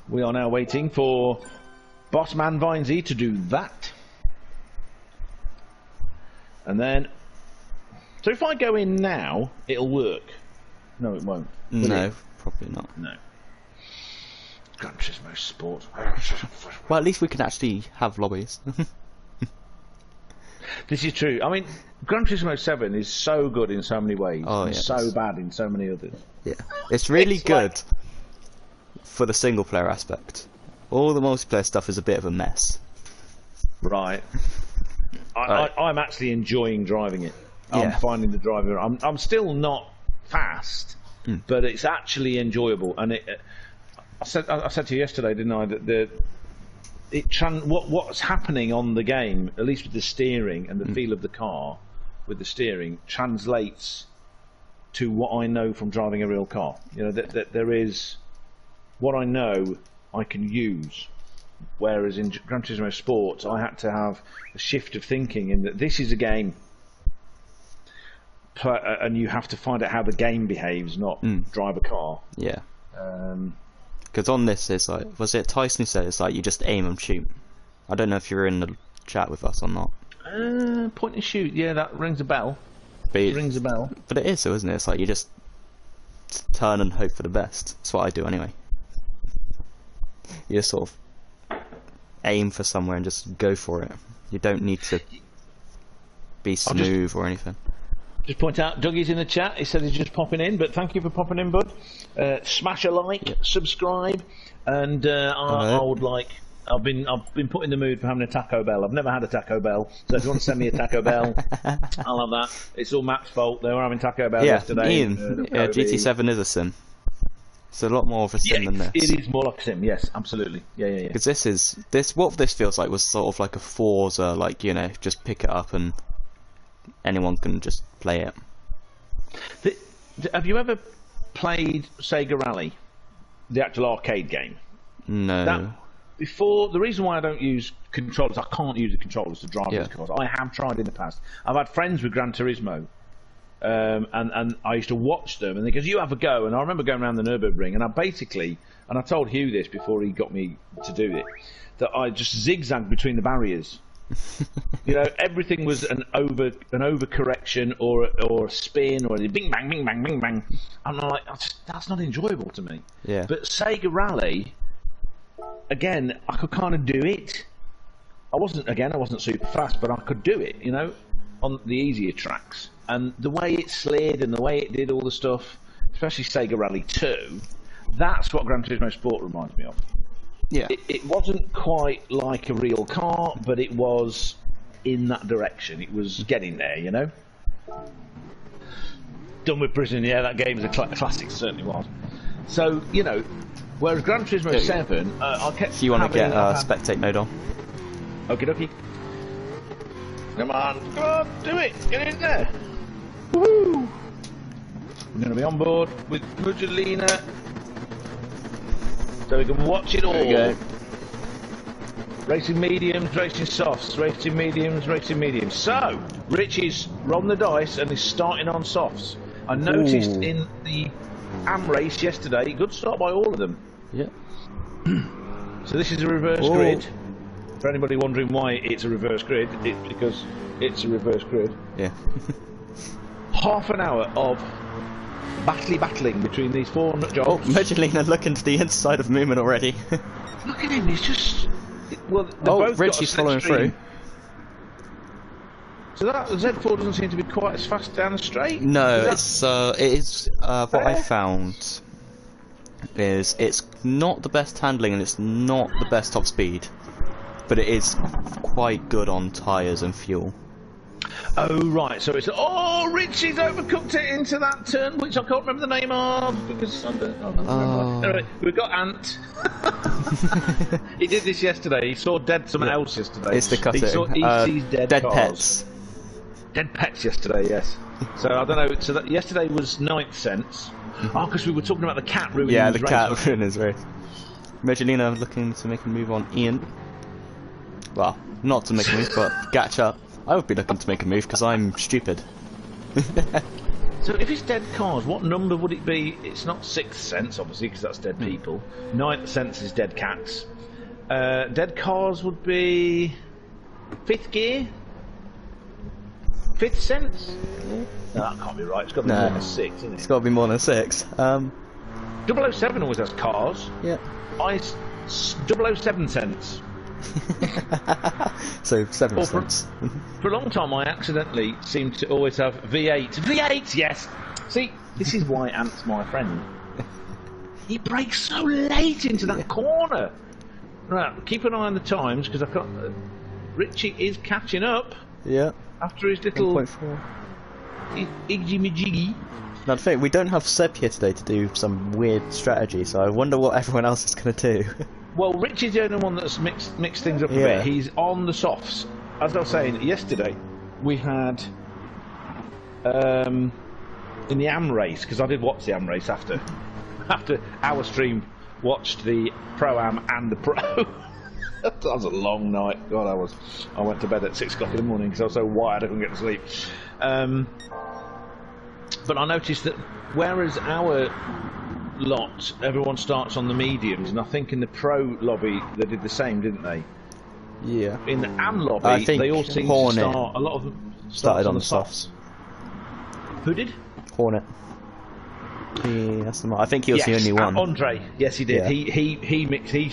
we are now waiting for Bossman Vinesy to do that. And then, so if I go in now, it'll work. No, it won't. No, probably not. No. Gran Turismo Sport. Well, at least we can actually have lobbies. This is true. I mean, Gran Turismo 7 is so good in so many ways, and so bad in so many others. Yeah, it's really good for the single player aspect. All the multiplayer stuff is a bit of a mess. Right. I'm actually enjoying driving it. I'm finding the driving. I'm still not fast, but it's actually enjoyable, and I said to you yesterday, didn't I, that what's happening on the game, at least with the steering and the feel of the car, with the steering, translates to what I know from driving a real car. You know, that there is what I know I can use, whereas in Gran Turismo Sport I had to have a shift of thinking in that this is a game, and you have to find out how the game behaves, not drive a car. Yeah. Because on this, it's like, was it Tyson who said it's like you just aim and shoot? I don't know if you're in the chat with us or not. Point and shoot, yeah, that rings a bell. Rings a bell. But it is, though, isn't it? It's like you just turn and hope for the best. That's what I do anyway. You just sort of aim for somewhere and just go for it. You don't need to be smooth or anything. Just point out, Dougie's in the chat. He said he's just popping in, but thank you for popping in, bud. Smash a like, subscribe, and I would like. I've been put in the mood for having a Taco Bell. I've never had a Taco Bell, so if you want to send me a Taco Bell, I'll have that. It's all Matt's fault. They were having Taco Bell yesterday. Ian, GT7 is a sim. It's a lot more of a sim than this. It is more like a sim. Yes, absolutely. Yeah. Because what this feels like was sort of like a Forza, like, you know, just pick it up and anyone can just play it. Have you ever played Sega Rally, the actual arcade game? No. The reason why I don't use controllers, I can't use the controllers to drive these cars. I have tried in the past. I've had friends with Gran Turismo, and I used to watch them, and they go, "You have a go." And I remember going around the Nürburgring, and I told Hugh this before he got me to do it, that I just zigzagged between the barriers. You know, everything was an overcorrection or a spin or a bing bang bing bang bing bang. I'm like, that's not enjoyable to me. Yeah. But Sega Rally, again, I could kind of do it. I wasn't super fast, but I could do it, you know, on the easier tracks. And the way it slid and the way it did all the stuff, especially Sega Rally 2, that's what Gran Turismo Sport reminds me of. Yeah. It wasn't quite like a real car, but it was in that direction. It was getting there, you know. Done with Prison, yeah, that game is a classic, it certainly was. So, you know, whereas Gran Turismo 7, I kept. If you want to get spectate mode on. Okie dokie. Come on, do it, get in there. Woohoo! We're going to be on board with Mugelina, so we can watch it all. There we go. Racing mediums, racing softs, racing mediums, racing mediums. So, Rich is rolling the dice and is starting on softs. I noticed in the AM race yesterday, good start by all of them. Yeah. So this is a reverse grid. For anybody wondering why it's a reverse grid, it's because it's a reverse grid. Yeah. Half an hour of battling between these four nut jobs. Oh, Mugelina looking to the inside of Moomin already. Look at him, he's just... Well, Richie's following through. So that Z4 doesn't seem to be quite as fast down the straight? No, it is what I found is it's not the best handling and it's not the best top speed, but it is quite good on tyres and fuel. Oh right, so it's Richie's overcooked it into that turn, which I can't remember the name of because I don't remember. Anyway, we've got Ant. He did this yesterday. He saw someone else yesterday. It's the cutting. He sees dead cars. Pets. Dead pets yesterday, yes. So I don't know. So yesterday was 9th sense. Oh, because we were talking about the cat ruining his race. Yeah, the cat ruining his race. Mugelina looking to make a move on Ian. Well, not to make a move, but catch up. I would be looking to make a move because I'm stupid. So if it's dead cars, what number would it be? It's not 6th sense, obviously, because that's dead people. 9th sense is dead cats. Dead cars would be 5th gear? 5th sense? No, that can't be right. It's got to be more than 6, isn't it? It's got to be more than 6. 007 always has cars. Yeah. 007 sense. So 7 cents. For a long time I accidentally seemed to always have V8. V8, yes! See, this is why Ant's my friend. He brakes so late into that corner. Right, keep an eye on the times because I can't. Richie is catching up. Yeah. After his little 1.4. Iggy-majiggy. Now the thing, we don't have Seb here today to do some weird strategy, so I wonder what everyone else is going to do. Well, Rich is the only one that's mixed things up a bit. He's on the softs. As I was saying, yesterday we had in the AM race, because I did watch the AM race after our stream watched the Pro-Am and the Pro. That was a long night. God, I went to bed at 6 o'clock in the morning because I was so wired I couldn't get to sleep. But I noticed that whereas our lot, everyone starts on the mediums, and I think in the pro lobby they did the same, didn't they? Yeah. In the AM lobby, I think they all seem Hornet to start. A lot of them started on the softs. Who did? Hornet. I think he was the only one. Andre, yes, he did. Yeah. He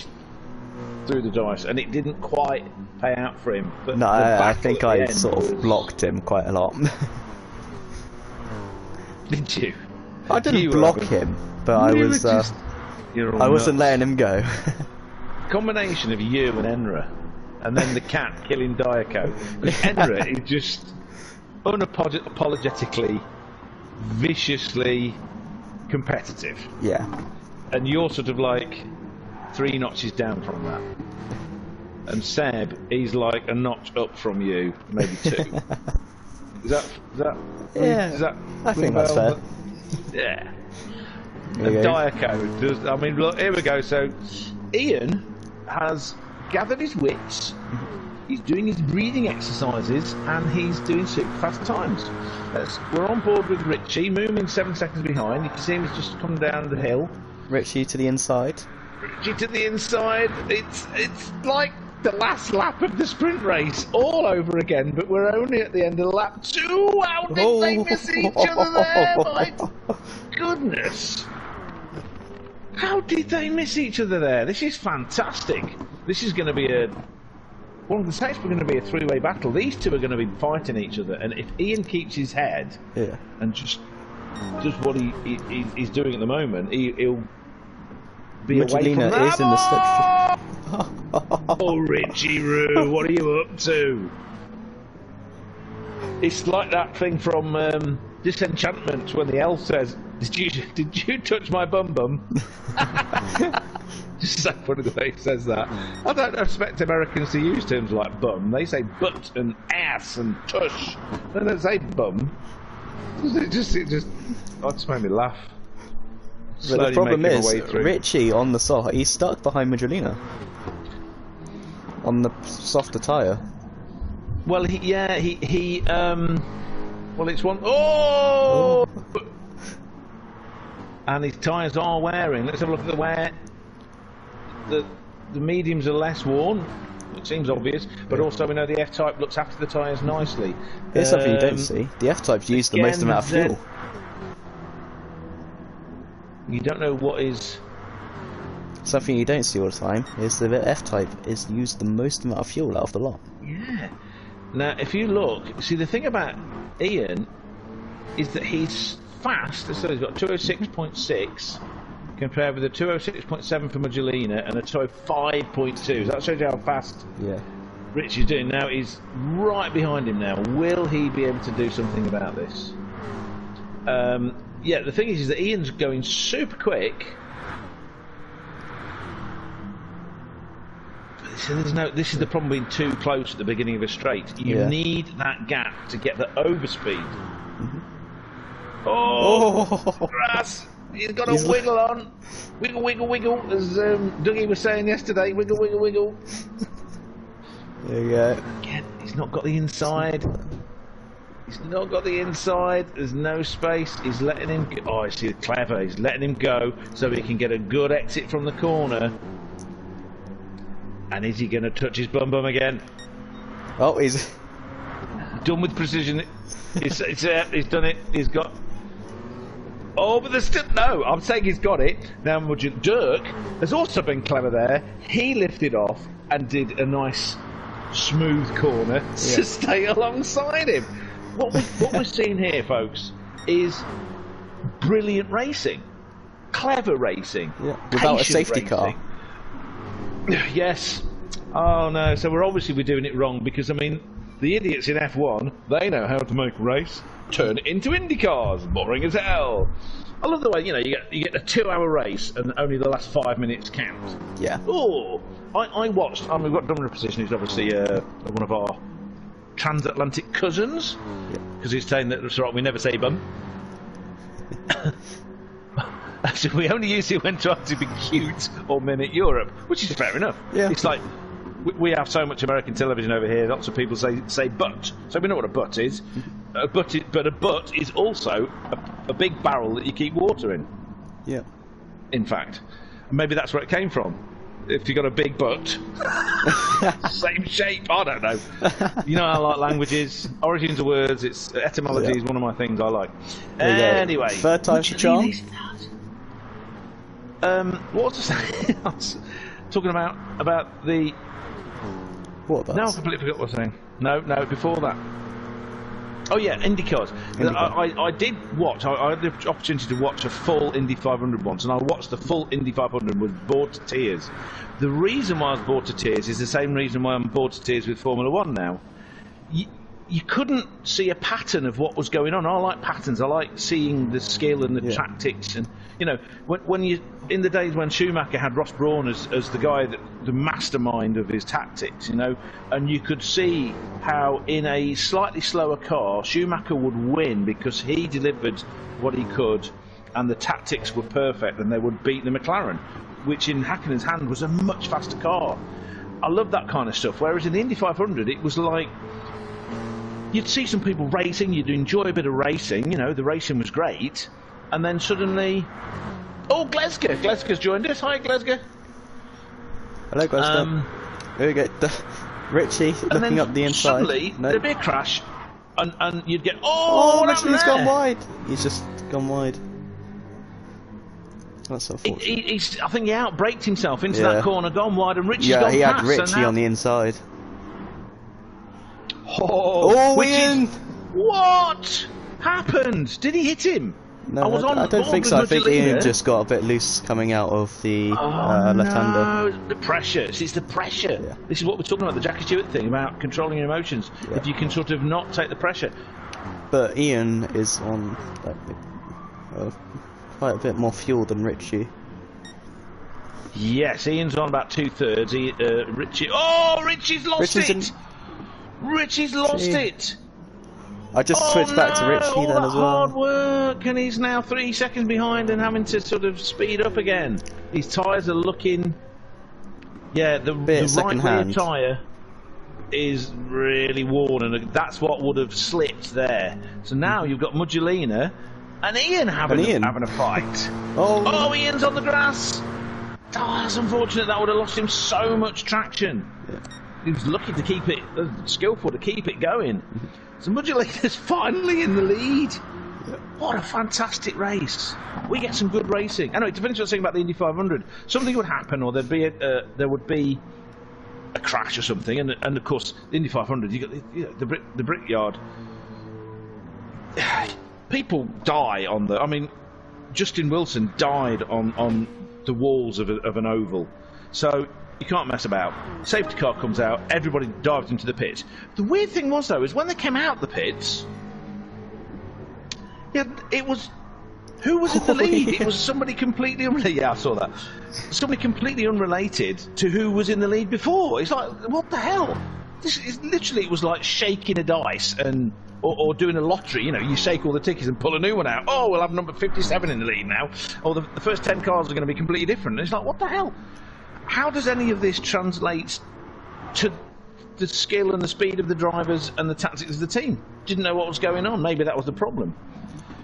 threw the dice, and it didn't quite pay out for him. But No, I think I sort of blocked him quite a lot. Did you? I didn't block him, but I was. I wasn't letting him go. Combination of you and Enra, and then the cat killing Diaco. Enra is just unapologetically, viciously competitive. Yeah. And you're sort of like 3 notches down from that. And Seb, he's like a notch up from you, maybe 2. Is that? Yeah. Is that I think that's fair. Yeah. And Diaco does. I mean, look, here we go. So, Ian has gathered his wits. He's doing his breathing exercises, and he's doing super fast times. We're on board with Richie, moving 7 seconds behind. You can see him just coming down the hill. Richie to the inside. Richie to the inside. It's like the last lap of the sprint race all over again, but we're only at the end of lap 2. How did they miss each other there? My goodness. How did they miss each other there? This is fantastic. This is going to be one of the states. We're going to be a 3-way battle. These two are going to be fighting each other, and if Ian keeps his head and just does what he's doing at the moment, he'll be away from that. Is in the slipstream. Oh, Richie Roo, what are you up to? It's like that thing from Disenchantment when the elf says, "Did you touch my bum bum?" Just so funny the way he says that. I don't expect Americans to use terms like bum. They say butt and ass and tush. They don't say bum. It just made me laugh. But the problem is, Richie on the soft, he's stuck behind Magdalena on the softer tyre. Well, well, it's one. Oh! And his tyres are wearing. Let's have a look at the wear. The mediums are less worn. It seems obvious, but also we know the F-Type looks after the tyres nicely. Here's something you don't see. The F-Type's used the most amount of fuel. You don't know what is... Something you don't see all the time is the F-Type is used the most amount of fuel out of the lot. Yeah. Now, if you look, see the thing about Ian is that he's fast. So he's got 206.6 compared with a 206.7 for Magdalena and a 205.2. So that shows you how fast Richie's doing. Now he's right behind him now. Will he be able to do something about this? Yeah, the thing is that Ian's going super quick. So this is the problem being too close at the beginning of a straight. You need that gap to get the overspeed. Oh, grass! He's got a wiggle on. Wiggle, wiggle, wiggle, as Dougie was saying yesterday. Wiggle, wiggle, wiggle. There you go. Again, he's not got the inside. He's not got the inside. There's no space. He's letting him go. Oh, I see, clever. He's letting him go so he can get a good exit from the corner. And is he going to touch his bum bum again? Oh, he's done with precision. He's done it. He's got. Oh, but there's still no. I'm saying he's got it now. Dirk has also been clever there. He lifted off and did a nice smooth corner to stay alongside him. What we're seeing here, folks, is brilliant racing, clever racing, without a safety car. Yes. Oh no. So we're doing it wrong because I mean the idiots in F1 they know how to make a race, turn it into Indy cars, boring as hell. I love the way you get a 2-hour race and only the last 5 minutes count. Yeah. Oh, I watched. We've got Dominic Precision, who's obviously one of our transatlantic cousins, because he's saying that that's right. We never say bum. So we only use it when trying to be cute or mimic Europe, which is fair enough. Yeah. It's like we have so much American television over here. Lots of people say butt, so we know what a butt is. But a butt is also a big barrel that you keep water in. Yeah. in fact. Maybe that's where it came from. If you got a big butt, same shape. I don't know. You know, I like languages, origins of words. It's etymology is one of my things I like. Anyway, third time's the charm. What was I saying? I was talking about the. What? Now I completely forgot what I was saying. No, before that. Oh yeah, IndyCars. I did watch. I had the opportunity to watch a full Indy 500 once, and I watched the full Indy 500. Was bored to tears. The reason why I was bored to tears is the same reason why I'm bored to tears with Formula One now. You couldn't see a pattern of what was going on. I like patterns. I like seeing the skill and the tactics. And you know, when you in the days when Schumacher had Ross Brawn as the guy the mastermind of his tactics, you know, and you could see how in a slightly slower car Schumacher would win because he delivered what he could, and the tactics were perfect, and they would beat the McLaren, which in Häkkinen's hand was a much faster car. I love that kind of stuff. Whereas in the Indy 500, it was like. You'd see some people racing, you'd enjoy a bit of racing, you know, the racing was great, and then suddenly... Oh, Gleska! Gleska's joined us. Hi, Gleska. Hello, Gleska. Here we go. Richie looking up the inside. Suddenly, there'd be a crash, and you'd get... Oh, Richie's gone wide! He's just gone wide. That's unfortunate. I think he outbraked himself into that corner, gone wide, and Richie's gone past. Yeah, he had Richie on the inside. Oh, Ian! What happened? Did he hit him? No, I don't think so. I think Ian just got a bit loose coming out of the left-hander. No, the pressure. It's the pressure. Yeah. This is what we're talking about, the Jackie Stewart thing, about controlling your emotions. Yeah. If you can sort of not take the pressure. But Ian is on quite a bit more fuel than Richie. Yes, Ian's on about 2/3. Richie... Oh, Richie's lost it! Richie's lost it! I just switched back to Richie then as well. Hard work, and he's now 3 seconds behind and having to sort of speed up again. His tyres are looking... Yeah, the right rear tyre is really worn, and that's what would have slipped there. So now you've got Mugelina and Ian having a fight. Oh, Ian's on the grass! Oh, that's unfortunate. That would have lost him so much traction. Yeah. He was lucky to keep it, skillful to keep it going. So Mugelina's finally in the lead. What a fantastic race. We get some good racing. Anyway, to finish what I was saying about the Indy 500, something would happen, or there would be a crash or something, and of course, the Indy 500, you got the Brickyard. People die on the... I mean, Justin Wilson died on the walls of an oval. So... You can't mess about. Safety car comes out, everybody dives into the pit. The weird thing was, though, is when they came out the pits, it was... Who was in the lead? It was somebody completely unrelated. Yeah, I saw that. Somebody completely unrelated to who was in the lead before. It's like, what the hell? This is literally, it was like shaking a dice and... Or doing a lottery, you know, you shake all the tickets and pull a new one out. Oh, we'll have number 57 in the lead now. Or the first 10 cars are going to be completely different. And it's like, what the hell? How does any of this translate to the skill and the speed of the drivers and the tactics of the team? Didn't know what was going on. Maybe that was the problem.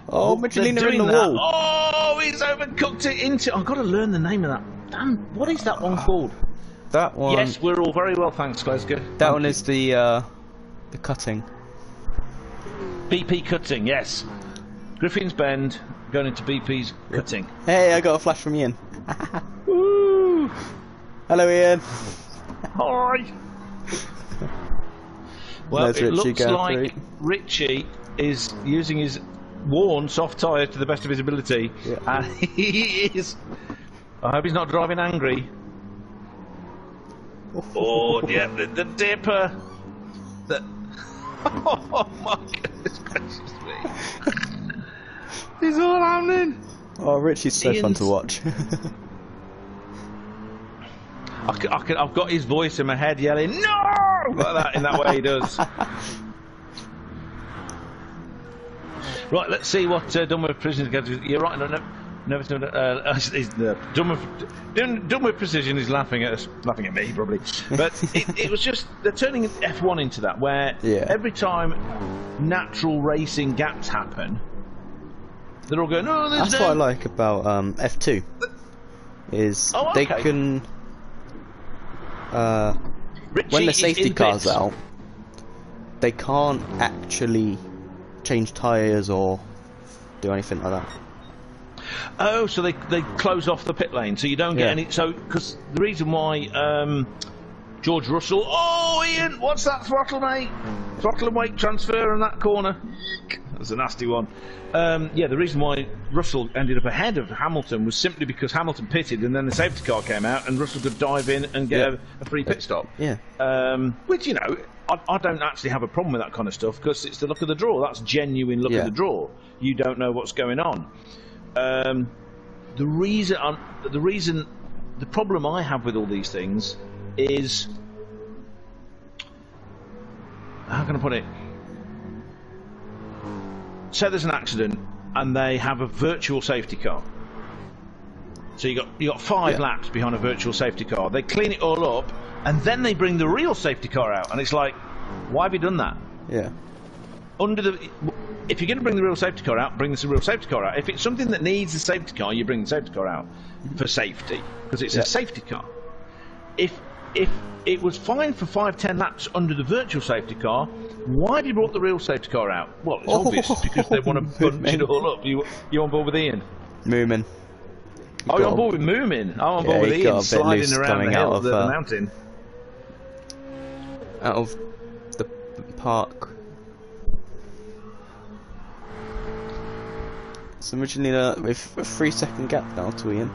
Oh, Mugelina in the wall. Oh, he's overcooked it into... I've got to learn the name of that. Damn, what is that one called? That one... Yes, we're all very well, thanks, Gleska. That one is the cutting. BP cutting, yes. Griffin's Bend going into BP's cutting. Hey, I got a flash from Ian. Woo! Hello, Ian. Hi. Well, it looks like Richie is using his worn soft tyre to the best of his ability, and he is. I hope he's not driving angry. Oh, yeah, the dipper. Oh my goodness gracious me! It's all happening. Oh, Richie's so fun to watch. I've got his voice in my head yelling "No!" like that in that way he does. Right, let's see what Done With Precision goes. You're right. Done With Precision is laughing at us, laughing at me probably. But it was just they're turning F1 into that, where every time natural racing gaps happen, they're all going, "Oh, there's That's what I like about F2. is Oh, they okay. can Richie when the is safety in car's bits. out, they can't actually change tyres or do anything like that. Oh, so they close off the pit lane, so you don't get Yeah. any. So because the reason why George Russell, oh Ian, what's that throttle, mate? Throttle and weight transfer in that corner. That's a nasty one. Yeah, the reason why Russell ended up ahead of Hamilton was simply because Hamilton pitted and then the safety car came out and Russell could dive in and get a free pit stop. Yeah. Which, you know, I don't actually have a problem with that kind of stuff because it's the luck of the draw. That's genuine luck of the draw. You don't know what's going on. The problem I have with all these things is, how can I put it? Say there's an accident and they have a virtual safety car. So you got 5 laps behind a virtual safety car. They clean it all up and then they bring the real safety car out, and it's like, why have you done that? Yeah. If you're going to bring the real safety car out, bring the real safety car out. If it's something that needs a safety car, you bring the safety car out for safety, because it's a safety car. If it was fine for 5-10 laps under the virtual safety car, why have you brought the real safety car out? Well, it's obvious, because they want to bunch it all up. You on board with Ian? Moomin. Oh, you're on board with Moomin. I'm on board with Ian, sliding around the hill of the mountain. Out of the park. So Michelina with a 3-second gap now to Ian.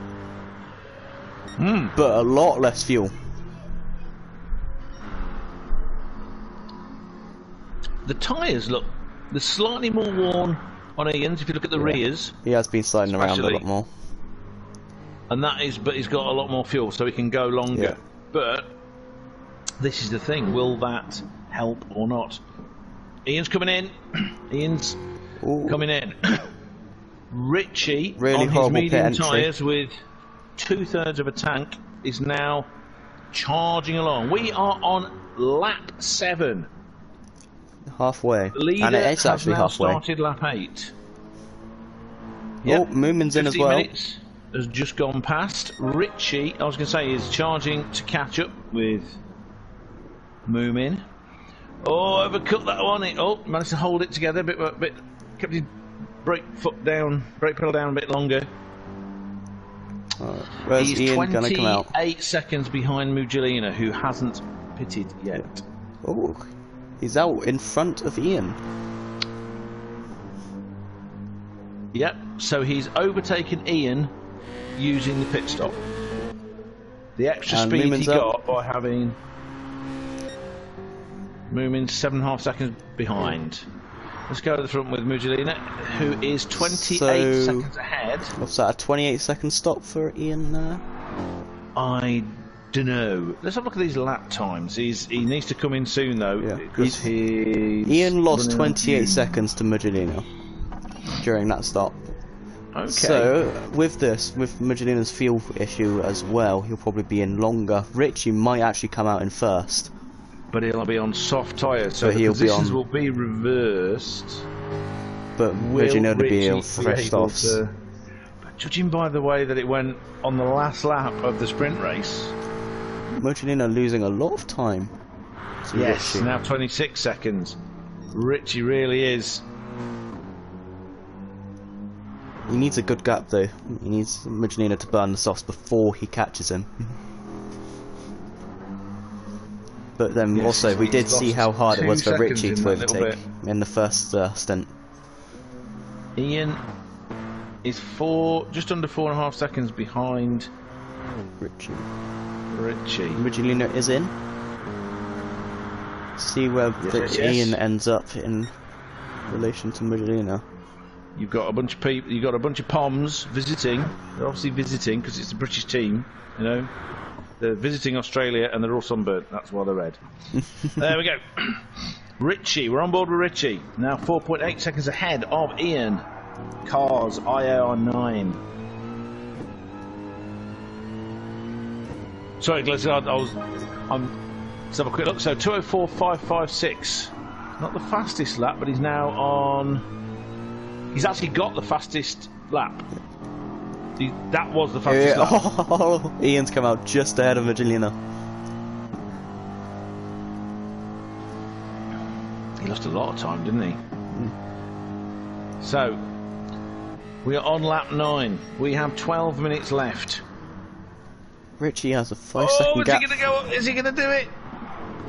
But a lot less fuel. The tyres look, they're slightly more worn on Ian's if you look at the rears. He has been sliding around a lot more. And that is, but he's got a lot more fuel, so he can go longer. Yeah. But this is the thing: will that help or not? Ian's coming in. Ian's coming in. Richie Really on his medium tyres with 2/3 of a tank is now charging along. We are on lap 7. Halfway. Leader And it's actually has now halfway. started lap 8. Oh, Moomin's in as 15 well. minutes has just gone past. Richie, I was going to say, is charging to catch up with Moomin. Oh, overcut that one. Managed to hold it together a bit, kept his brake pedal down a bit longer. Where's He's Ian going to come out? 28 seconds behind Mugelina, who hasn't pitted yet. Oh, he's out in front of Ian. Yep, so he's overtaken Ian using the pit stop. The extra And speed Moomin's he up. got by having Moomin 7.5 seconds behind. Let's go to the front with Mugelina, who is 28 seconds ahead. What's that, a 28-second stop for Ian there? I don't know. Let's have a look at these lap times. He needs to come in soon though, because Ian lost 28 seconds to Mugelino during that stop. Okay. So with Mugelino's fuel issue as well, he'll probably be in longer. Richie might actually come out in first. But he'll be on soft tyres, so the he'll positions will be reversed. But Mugelino to be fresh off. Judging by the way that it went on the last lap of the sprint race, Mugelino losing a lot of time. Yes, Richie. now 26 seconds. Richie really is. He needs a good gap though. He needs Mugelino to burn the softs before he catches him. But then also we did see how hard it was for Richie to overtake in the first stint. Ian is just under 4.5 seconds behind Richie. Mugelino is in. See where Ian ends up in relation to Mugelino. You've got a bunch of people. You've got a bunch of Poms visiting. They're obviously visiting because it's a British team. You know, they're visiting Australia and they're all sunburnt. That's why they're red. There we go. Richie, we're on board with Richie now. 4.8 seconds ahead of Ian. Cars IAR9. Sorry, Glenn, let's have a quick look. So 2:04.556. Not the fastest lap, but he's now on. He's actually got the fastest lap. That was the fastest lap. Oh, Ian's come out just ahead of Magdalena. He lost a lot of time, didn't he? So, we are on lap 9. We have 12 minutes left. Richie has a 5-second gap. Is he going to go? Is he going to do it?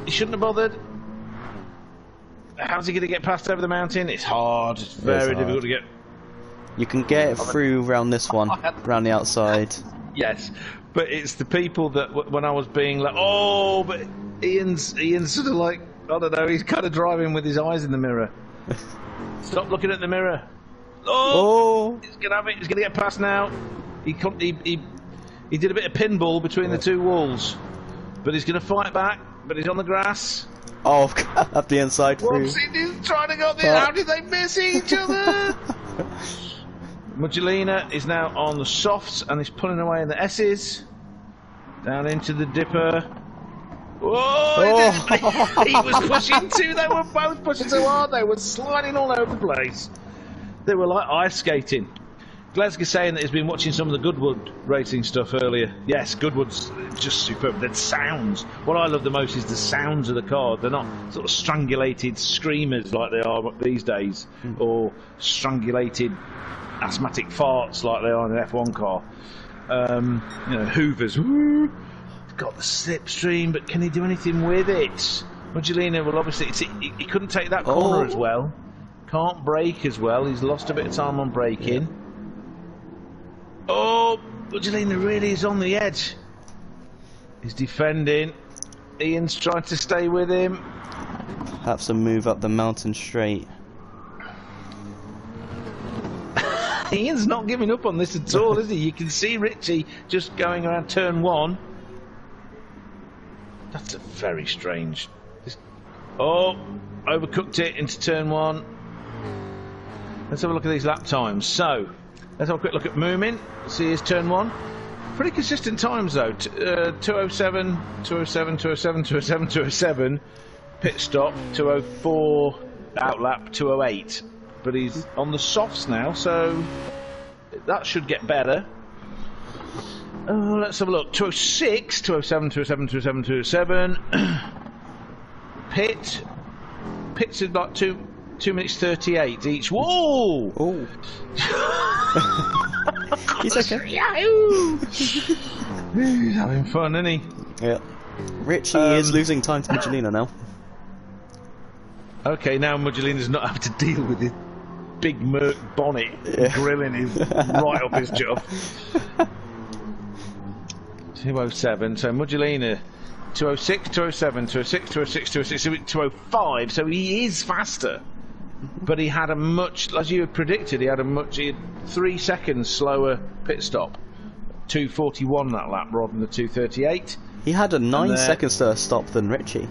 He shouldn't have bothered. How's he going to get past over the mountain? It's hard. It's very difficult to get. You can get it through round this one, round the outside. Yes, but it's the people that when I was being like, oh, but Ian's sort of like, I don't know, he's kind of driving with his eyes in the mirror. Stop looking at the mirror. Oh! He's going to have it. He's going to get past now. He did a bit of pinball between the two walls, but he's going to fight back. But he's on the grass. Oh, up the inside through. He's trying to go there. How did they miss each other? Magdalena is now on the softs and is pulling away in the S's. Down into the dipper. Whoa! He was pushing too. They were both pushing so hard. They were sliding all over the place. They were like ice skating. Glasgow's saying that he's been watching some of the Goodwood racing stuff earlier. Yes, Goodwood's just superb. The sounds. What I love the most is the sounds of the car. They're not sort of strangulated screamers like they are these days, or strangulated asthmatic farts like they are in an F1 car. You know, Hoovers. Woo, he's got the slipstream, but can he do anything with it? Magdalena will obviously. He couldn't take that corner as well. Can't brake as well. He's lost a bit of time on braking. Yeah. Oh, Magdalena really is on the edge. He's defending. Ian's trying to stay with him. Have to move up the mountain straight. Ian's not giving up on this at all, is he? You can see Richie just going around turn 1. That's a very strange. Oh, overcooked it into turn 1. Let's have a look at these lap times. So, let's have a quick look at Moomin. See his turn 1. Pretty consistent times though. 207, 207, 207, 207, 207. Pit stop. 204. Outlap. 208. But he's on the softs now, so that should get better. Let's have a look. 206, 207, 207, 207, 207. Pits is like 2 minutes 38 each. Whoa! Oh. He's okay. He's having fun, isn't he? Yeah. Richie is losing time to Magdalena now. Okay, now Magdalena's not having to deal with his big Merc bonnet grilling his right up his job. 207, so Magdalena 206, 207, 206, 206, 206, 205, so he is faster. But he had a much, as you had predicted, he had 3 seconds slower pit stop. 2:41 that lap rather than the 2:38. He had a 9 seconds slower stop than Richie.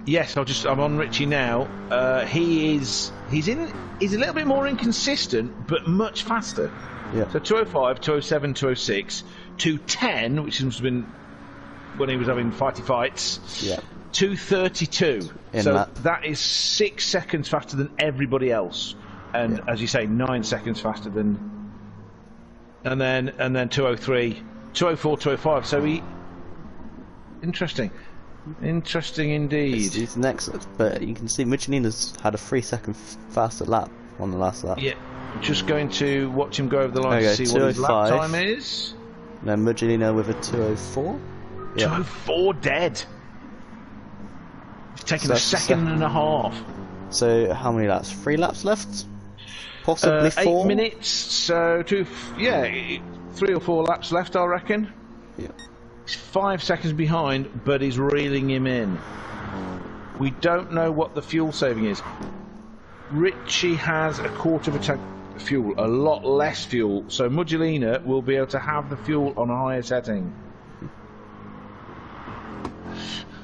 Yes, I'm on Richie now. He's a little bit more inconsistent, but much faster. Yeah. So 205, 207, 206, 210, which must have been when he was having fights. Yeah. 232. So that is 6 seconds faster than everybody else, and as you say, 9 seconds faster than. And then 203, 204, 205. So interesting indeed. He's next, but you can see Michelena's had a 3 second faster lap on the last lap. Yeah. Just going to watch him go over the line to see what his lap time is. Then Magdalena with a 204. 204 dead. He's taken a second and a half. So how many laps? 3 laps left? Possibly 4? 8 minutes. So 3 or 4 laps left, I reckon. Yeah. He's 5 seconds behind, but he's reeling him in. We don't know what the fuel saving is. Richie has a quarter of a tank of fuel, a lot less fuel, so Magdalena will be able to have the fuel on a higher setting.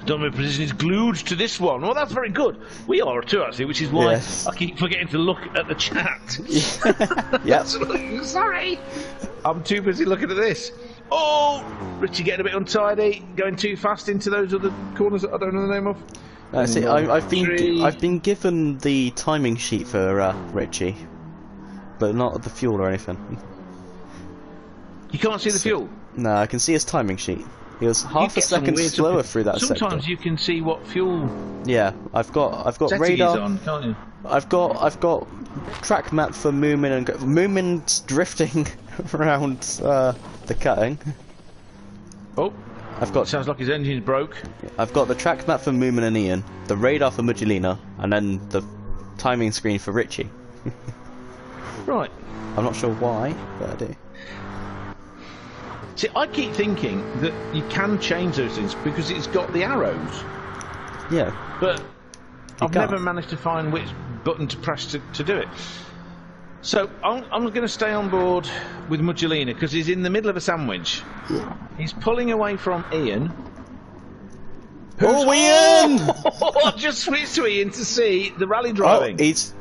Dominant position is glued to this one. Well, that's very good. We are too, actually, which is why I keep forgetting to look at the chat. Yep. Sorry. I'm too busy looking at this. Oh, Richie getting a bit untidy, going too fast into those other corners that I don't know the name of. See, I've been given the timing sheet for Richie, but not the fuel or anything. You can't see the fuel? No, I can see his timing sheet. He was half a second slower through that sector. Sometimes you can see what fuel. Yeah, I've got radar. On, can't you? I've got track map for Moomin and Moomin's drifting around the cutting. Oh, sounds like his engine's broke. I've got the track map for Moomin and Ian, the radar for Mugilina, and then the timing screen for Richie. Right. I'm not sure why, but I do. See, I keep thinking that you can change those things because it's got the arrows. Yeah. But I've never managed to find which button to press to do it. So I'm going to stay on board with Mugilina because he's in the middle of a sandwich. He's pulling away from Ian. Oh, Ian! I've just switched to Ian to see the rally driving. Oh, he's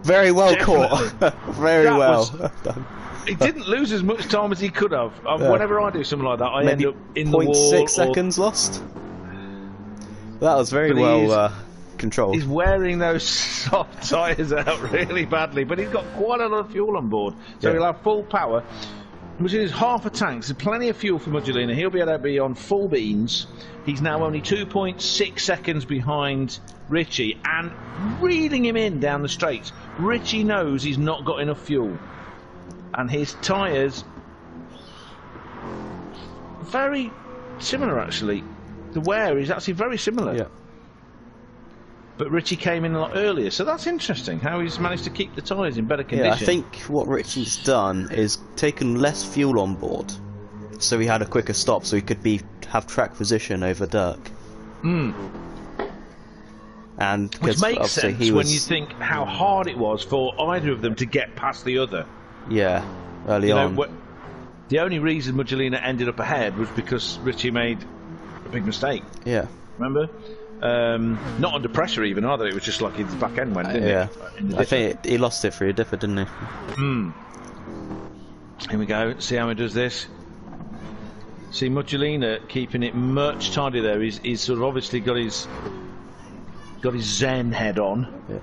very well caught. Very well done. He didn't lose as much time as he could have. Whenever I do something like that, I Maybe end up in the wall. 0.6 seconds lost. That was very well controlled. He's wearing those soft tyres out really badly, but he's got quite a lot of fuel on board, so he'll have full power. Which is half a tank. There's plenty of fuel for Mugilina. He'll be able to be on full beans. He's now only 2.6 seconds behind Richie and reeling him in down the straights. Richie knows he's not got enough fuel. And his tyres, very similar actually. The wear is actually very similar. Yeah. But Richie came in a lot earlier, so that's interesting how he's managed to keep the tyres in better condition. Yeah, I think what Richie's done is taken less fuel on board, so he had a quicker stop, so he could have track position over Dirk. And which makes sense when you think how hard it was for either of them to get past the other. Yeah, early on. The only reason Mugilina ended up ahead was because Richie made a big mistake. Yeah. Remember? Not under pressure even either, it was just like his back end went, didn't it? I think he lost it through a dipper, didn't he? Here we go, see how he does this. See Mugilina keeping it much tidier there. He's sort of obviously got his Zen head on. Yeah.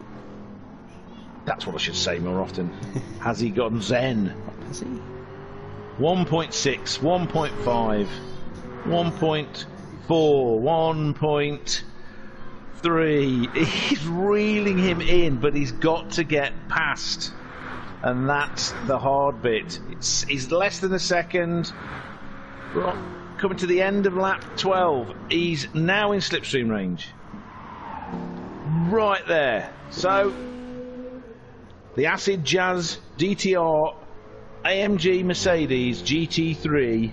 That's what I should say more often. Has he gotten Zen? Has he? 1.6, 1.5, 1.4, 1.3. He's reeling him in, but he's got to get past. And that's the hard bit. He's less than a second. Coming to the end of lap 12. He's now in slipstream range. Right there. So the Acid Jazz DTR AMG Mercedes GT3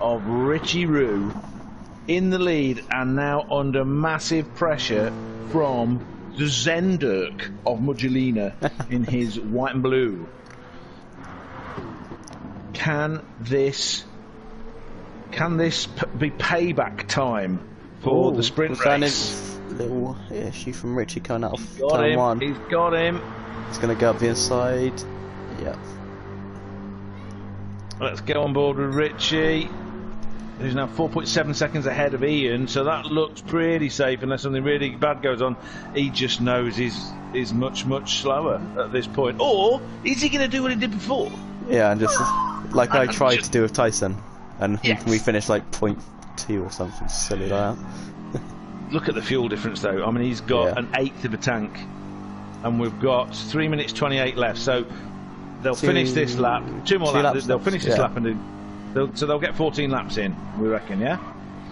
of Richie Roux in the lead and now under massive pressure from the Zendirk of Mugilina in his white and blue. Can this be payback time for the sprint race? Little issue from Richie coming out of turn him. 1. He's got him. He's going to go up the inside. Yeah. Let's go on board with Richie, who's now 4.7 seconds ahead of Ian, so that looks pretty safe unless something really bad goes on. He just knows he's much slower at this point. Or is he going to do what he did before? Yeah, and just like I tried to do with Tyson, and we finished like 0.2 or something silly like that. Look at the fuel difference though. I mean, he's got an eighth of a tank, and we've got 3 minutes 28 left. So they'll finish this lap. 2 more laps. They'll finish this lap and they'll get 14 laps in. We reckon, yeah.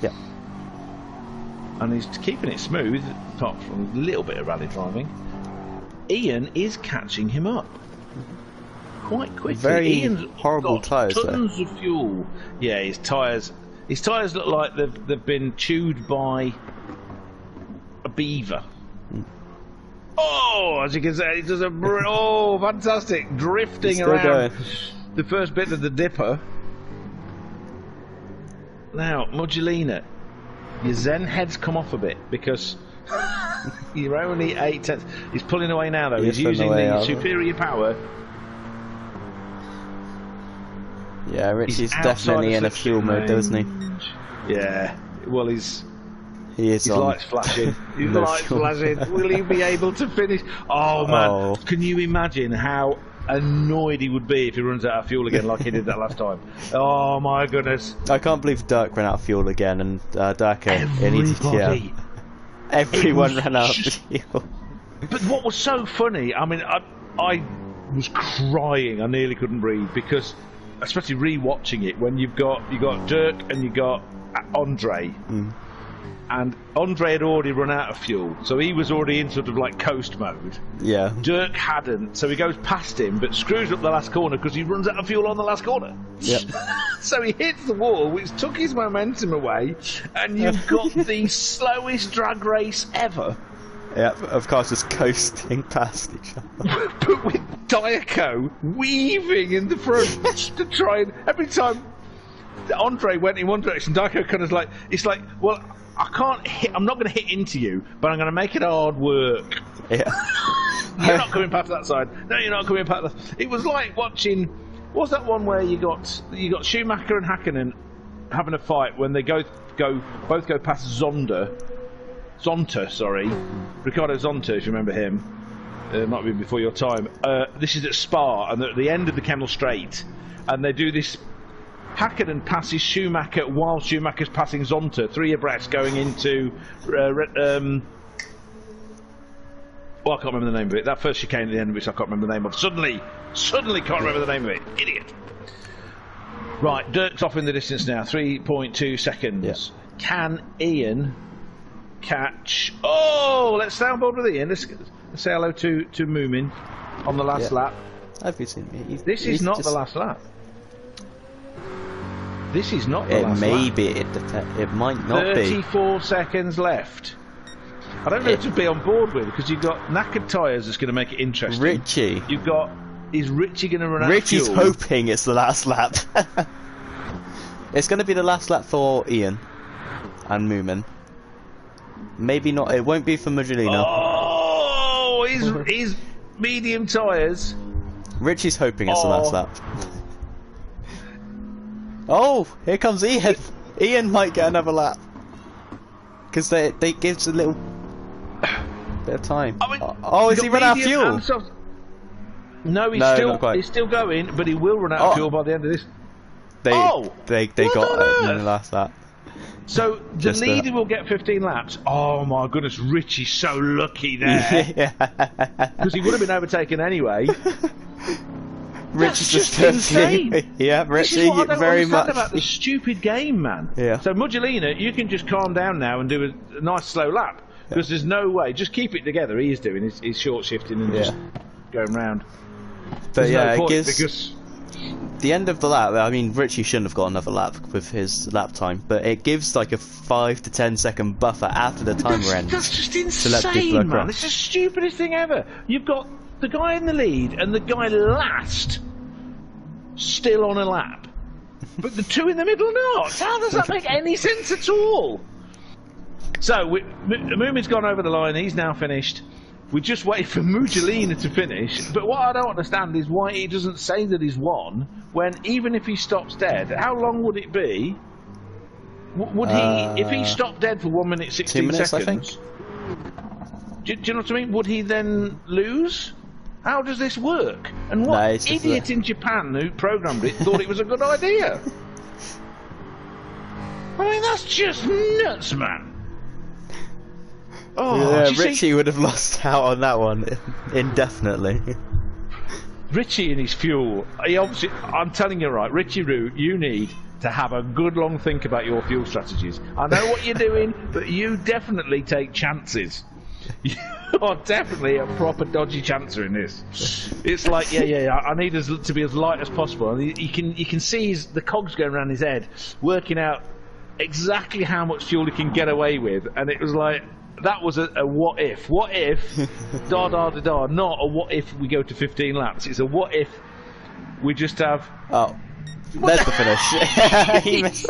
Yeah. And he's keeping it smooth, apart from a little bit of rally driving. Ian is catching him up quite quickly. Very Ian's horrible tyres. Tons of fuel. Yeah, his tyres look like they've been chewed by a beaver. Oh, as you can say, it does a fantastic drifting around the first bit of the dipper. Now, Mugilina, your Zen head's come off a bit because you're only 8 tenths. He's pulling away now though. He's using the superior power. Yeah, Richie's definitely in a fuel mode, though, isn't he? Yeah. Well, his lights flashing. His lights flashing. Will he be able to finish? Oh man, can you imagine how annoyed he would be if he runs out of fuel again like he did that last time. Oh my goodness. I can't believe Dirk ran out of fuel again, and Dirk in Everybody. Everyone ran out of fuel. But what was so funny, I mean, I was crying, I nearly couldn't breathe, because, especially re-watching it, when you got Dirk and you got Andre, and Andre had already run out of fuel, so he was already in sort of like coast mode. Yeah. Dirk hadn't, so he goes past him, but screws up the last corner because he runs out of fuel on the last corner. Yep. So he hits the wall, which took his momentum away, and you've got the slowest drag race ever. Yeah, of course, just coasting past each other. But with Diaco weaving in the front to try and every time Andre went in one direction, Diaco kind of like, it's like, well, I'm not going to hit into you, but I'm going to make it hard work. Yeah. You're not coming past that side. No, you're not coming past that. It was like watching. What was that one where you got Schumacher and Hakkinen having a fight when they both go past Zonta, Ricardo Zonta, if you remember him. It might be before your time. This is at Spa, and at the end of the Kemmel Straight, and they do this. Hakkinen passes Schumacher while Schumacher's passing Zonta, 3 abreast, going into well, I can't remember the name of it. That first chicane at the end of which I can't remember the name of. Suddenly can't remember the name of it. Idiot. Right, Dirk's off in the distance now. 3.2 seconds. Yeah. Can Ian catch? Oh, let's stay on board with Ian. Let's say hello to Moomin on the last lap. Have you seen me? This is not the last lap. This is not the last lap. It might not be. 34 seconds left. I don't know who to be on board with, because you've got knackered tyres that's going to make it interesting. Richie. Is Richie going to run out of fuel? Richie's hoping it's the last lap. It's going to be the last lap for Ian and Moomin. Maybe not. It won't be for Magdalena. Oh, he's medium tyres. Richie's hoping it's the last lap. Oh, here comes Ian. Ian might get another lap. Because they gives a little bit of time. I mean, has he run out of fuel? No, he's still going, but he will run out of fuel by the end of this. They got it in the last lap. So the leader will get 15 laps. Oh my goodness, Richie's so lucky there. Because he would have been overtaken anyway. Richie's just insane. Yeah, Richie, this is what I don't very understand much about the stupid game, man. Yeah. So Magdalena, you can just calm down now and do a nice slow lap, because there's no way. Just keep it together. He is doing his short shifting and just going round. But there's it gives the end of the lap. I mean, Richie shouldn't have got another lap with his lap time, but it gives like a 5 to 10 second buffer after the timer ends. That's just insane, man. It's the stupidest thing ever. You've got the guy in the lead and the guy last still on a lap, but the two in the middle not. How does that make any sense at all? So Moomin's gone over the line. He's now finished. We just wait for Magdalena to finish. But what I don't understand is why he doesn't say that he's won, when even if he stops dead, how long would it be? Would he, if he stopped dead for 1 minute 16 2 minutes, seconds? I think. Do you know what I mean? Would he then lose? How does this work? And what idiot in Japan who programmed it thought it was a good idea? I mean, that's just nuts, man. Oh, yeah, Richie would have lost out on that one indefinitely. Richie and his fuel. I'm telling you, right, Richie Root, you need to have a good long think about your fuel strategies. I know what you're doing, but you definitely take chances. You are definitely a proper dodgy chancer in this. It's like, I need us to be as light as possible. And you can see the cogs going around his head, working out exactly how much fuel he can get away with. And it was like, that was a what if. What if, not a what if we go to 15 laps. It's a what if we just have... Oh. There's the finish.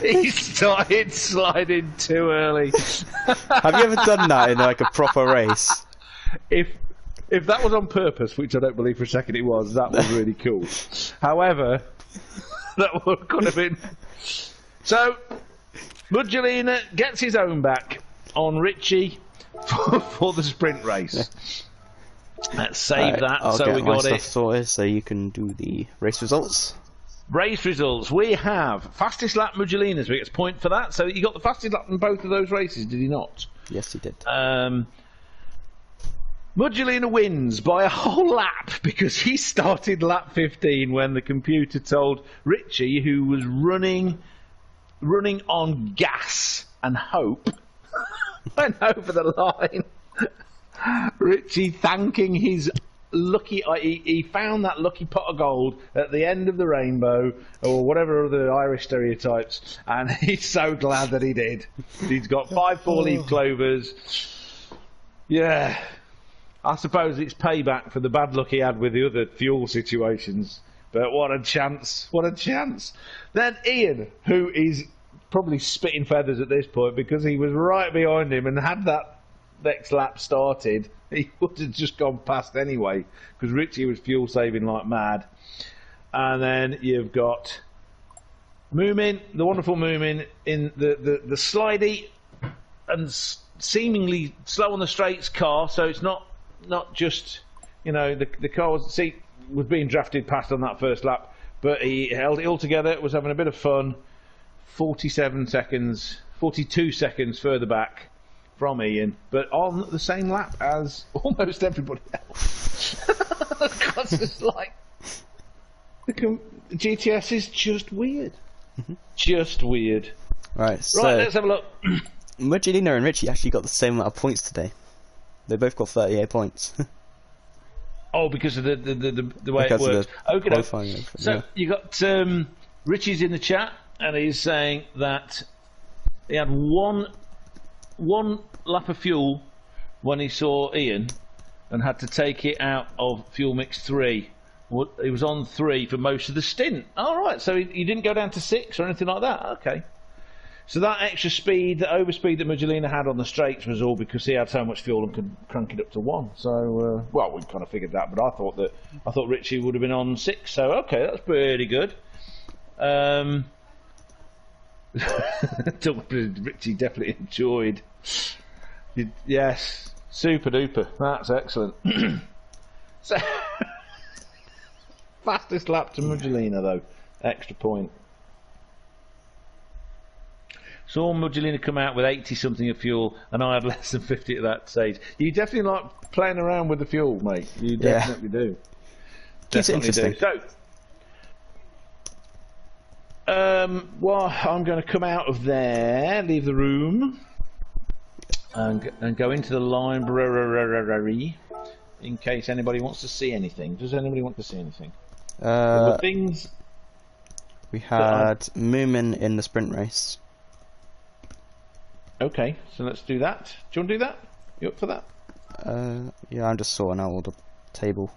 He started sliding too early. Have you ever done that in like a proper race? If that was on purpose, which I don't believe for a second it was, that was really cool. However, that could have been. So, Magdalena gets his own back on Richie for the sprint race. Let's save that. I'll So get we my got stuff it. sorted so you can do the race results. Race results. We have fastest lap Mugelina, so he gets point for that. So he got the fastest lap in both of those races, did he not? Yes, he did. Mugelina wins by a whole lap because he started lap 15 when the computer told Richie, who was running on gas and hope, went over the line. Richie thanking his lucky, he found that lucky pot of gold at the end of the rainbow, or whatever other Irish stereotypes, and he's so glad that he did. He's got 5 4-leaf clovers. Yeah, I suppose it's payback for the bad luck he had with the other fuel situations. But what a chance! What a chance! Then Ian, who is probably spitting feathers at this point because he was right behind him, and had that next lap started, he would have just gone past anyway because Richie was fuel saving like mad. And then you've got Moomin, the wonderful Moomin, in the slidey and seemingly slow on the straights car. So it's not just, you know, the car was being drafted past on that first lap, but he held it all together, was having a bit of fun. 42 seconds further back from Ian, but on the same lap as almost everybody else. It's just like the GTS is just weird. Just weird. Right, so let's have a look. Mugelina and Richie actually got the same amount of points today. They both got 38 points. Oh, because of the way because it works. Okay, so yeah. you got Richie's in the chat, and he's saying that he had one lap of fuel when he saw Ian, and had to take it out of fuel mix 3. He was on 3 for most of the stint. All right, so he didn't go down to 6 or anything like that. Okay. So that extra speed, the overspeed that Mugelina had on the straights was all because he had so much fuel and could crank it up to 1. So, well, we kind of figured that, but I thought Richie would have been on 6. So, okay, that's pretty good. Richie definitely enjoyed. Yes, super duper. That's excellent. So, fastest lap to Mugelina though, extra point. Saw Mugelina come out with 80 something of fuel, and I had less than 50 at that stage. You definitely like playing around with the fuel, mate. You definitely do. Keeps it interesting. Do. So, well, I'm going to come out of there, leave the room, and go into the library in case anybody wants to see anything. Does anybody want to see anything? The things we had Moomin in the sprint race. Okay, so let's do that. Do you want to do that? You up for that? Yeah, I'm just sorting out all the table.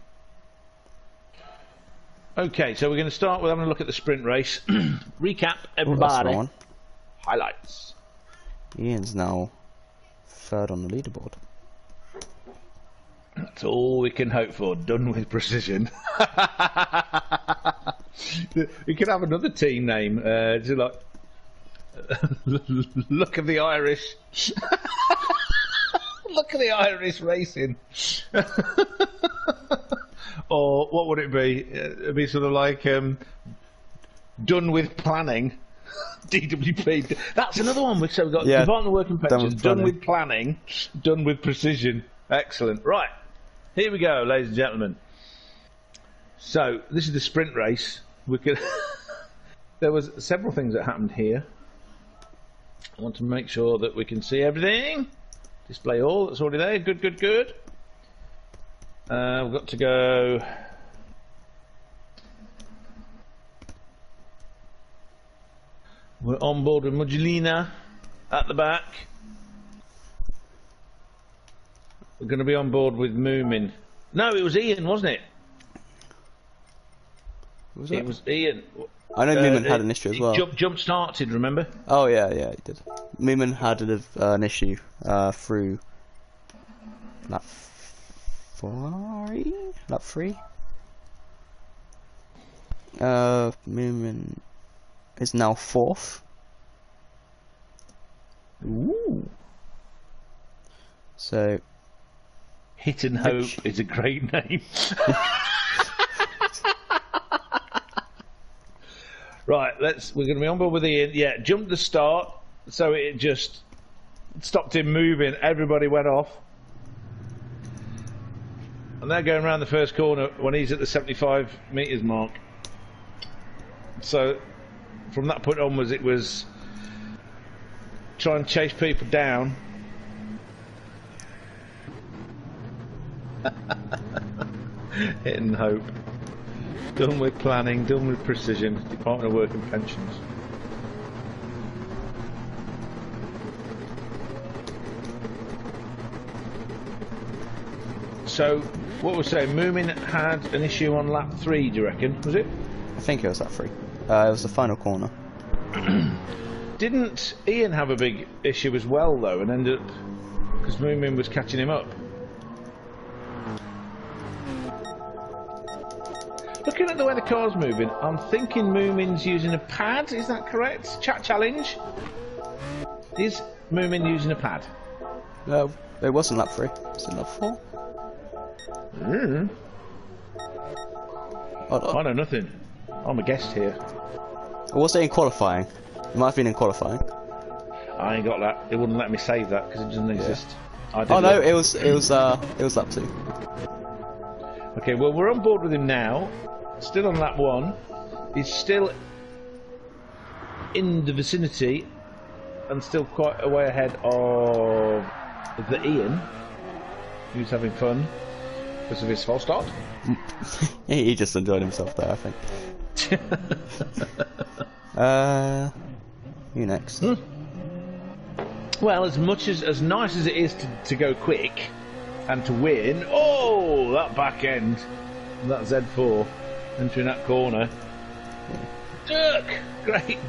Okay, so we're going to start with having a look at the sprint race. Recap, everybody. One. Highlights. Ian's now 3rd on the leaderboard. That's all we can hope for. Done with precision. We could have another team name. Just like look at the Irish. Look at the Irish racing. Or what would it be? It'd be sort of like done with planning. DWP. That's another one. So we've got Department of Work and Pensions. Done with planning. Done with precision. Excellent. Right. Here we go, ladies and gentlemen. So this is the sprint race. We could. There was several things that happened here. I want to make sure that we can see everything. Display all. That's already there. Good, good, good. We've got to go. We're on board with Mugelina at the back. We're going to be on board with Moomin. No, it was Ian, wasn't it? It was Ian. I know Moomin had an issue as well. Jump started, remember? Oh yeah, he did. Moomin had an issue through lap 3. Moomin is now 4th. Ooh. So Hit and Hope is a great name. Right, we're going to be on board with Ian. Yeah, jumped the start, so it just stopped him moving. Everybody went off. And they're going around the first corner when he's at the 75 metres mark. So from that point onwards, it was try and chase people down. Hit and Hope. Done with planning, done with precision. Department of Work and Pensions. So, what we're saying, Moomin had an issue on lap 3, do you reckon? Was it? I think it was lap 3. It was the final corner. Didn't Ian have a big issue as well, though, and ended up because Moomin was catching him up? Looking at the way the car's moving, I'm thinking Moomin's using a pad, is that correct? Chat challenge? Is Moomin using a pad? No, it wasn't lap 3. Was it lap 4? I know nothing. I'm a guest here. Or was it in qualifying? It might have been in qualifying. I ain't got that. It wouldn't let me save that because it doesn't exist. Oh no, it was lap 2. Okay, well we're on board with him now. Still on lap 1. He's still in the vicinity and still quite a way ahead of the Ian, who's having fun because of his false start. He just enjoyed himself there, I think. You next. Well, as nice as it is to go quick and to win, oh, that back end, that Z4 entering that corner. Dirk,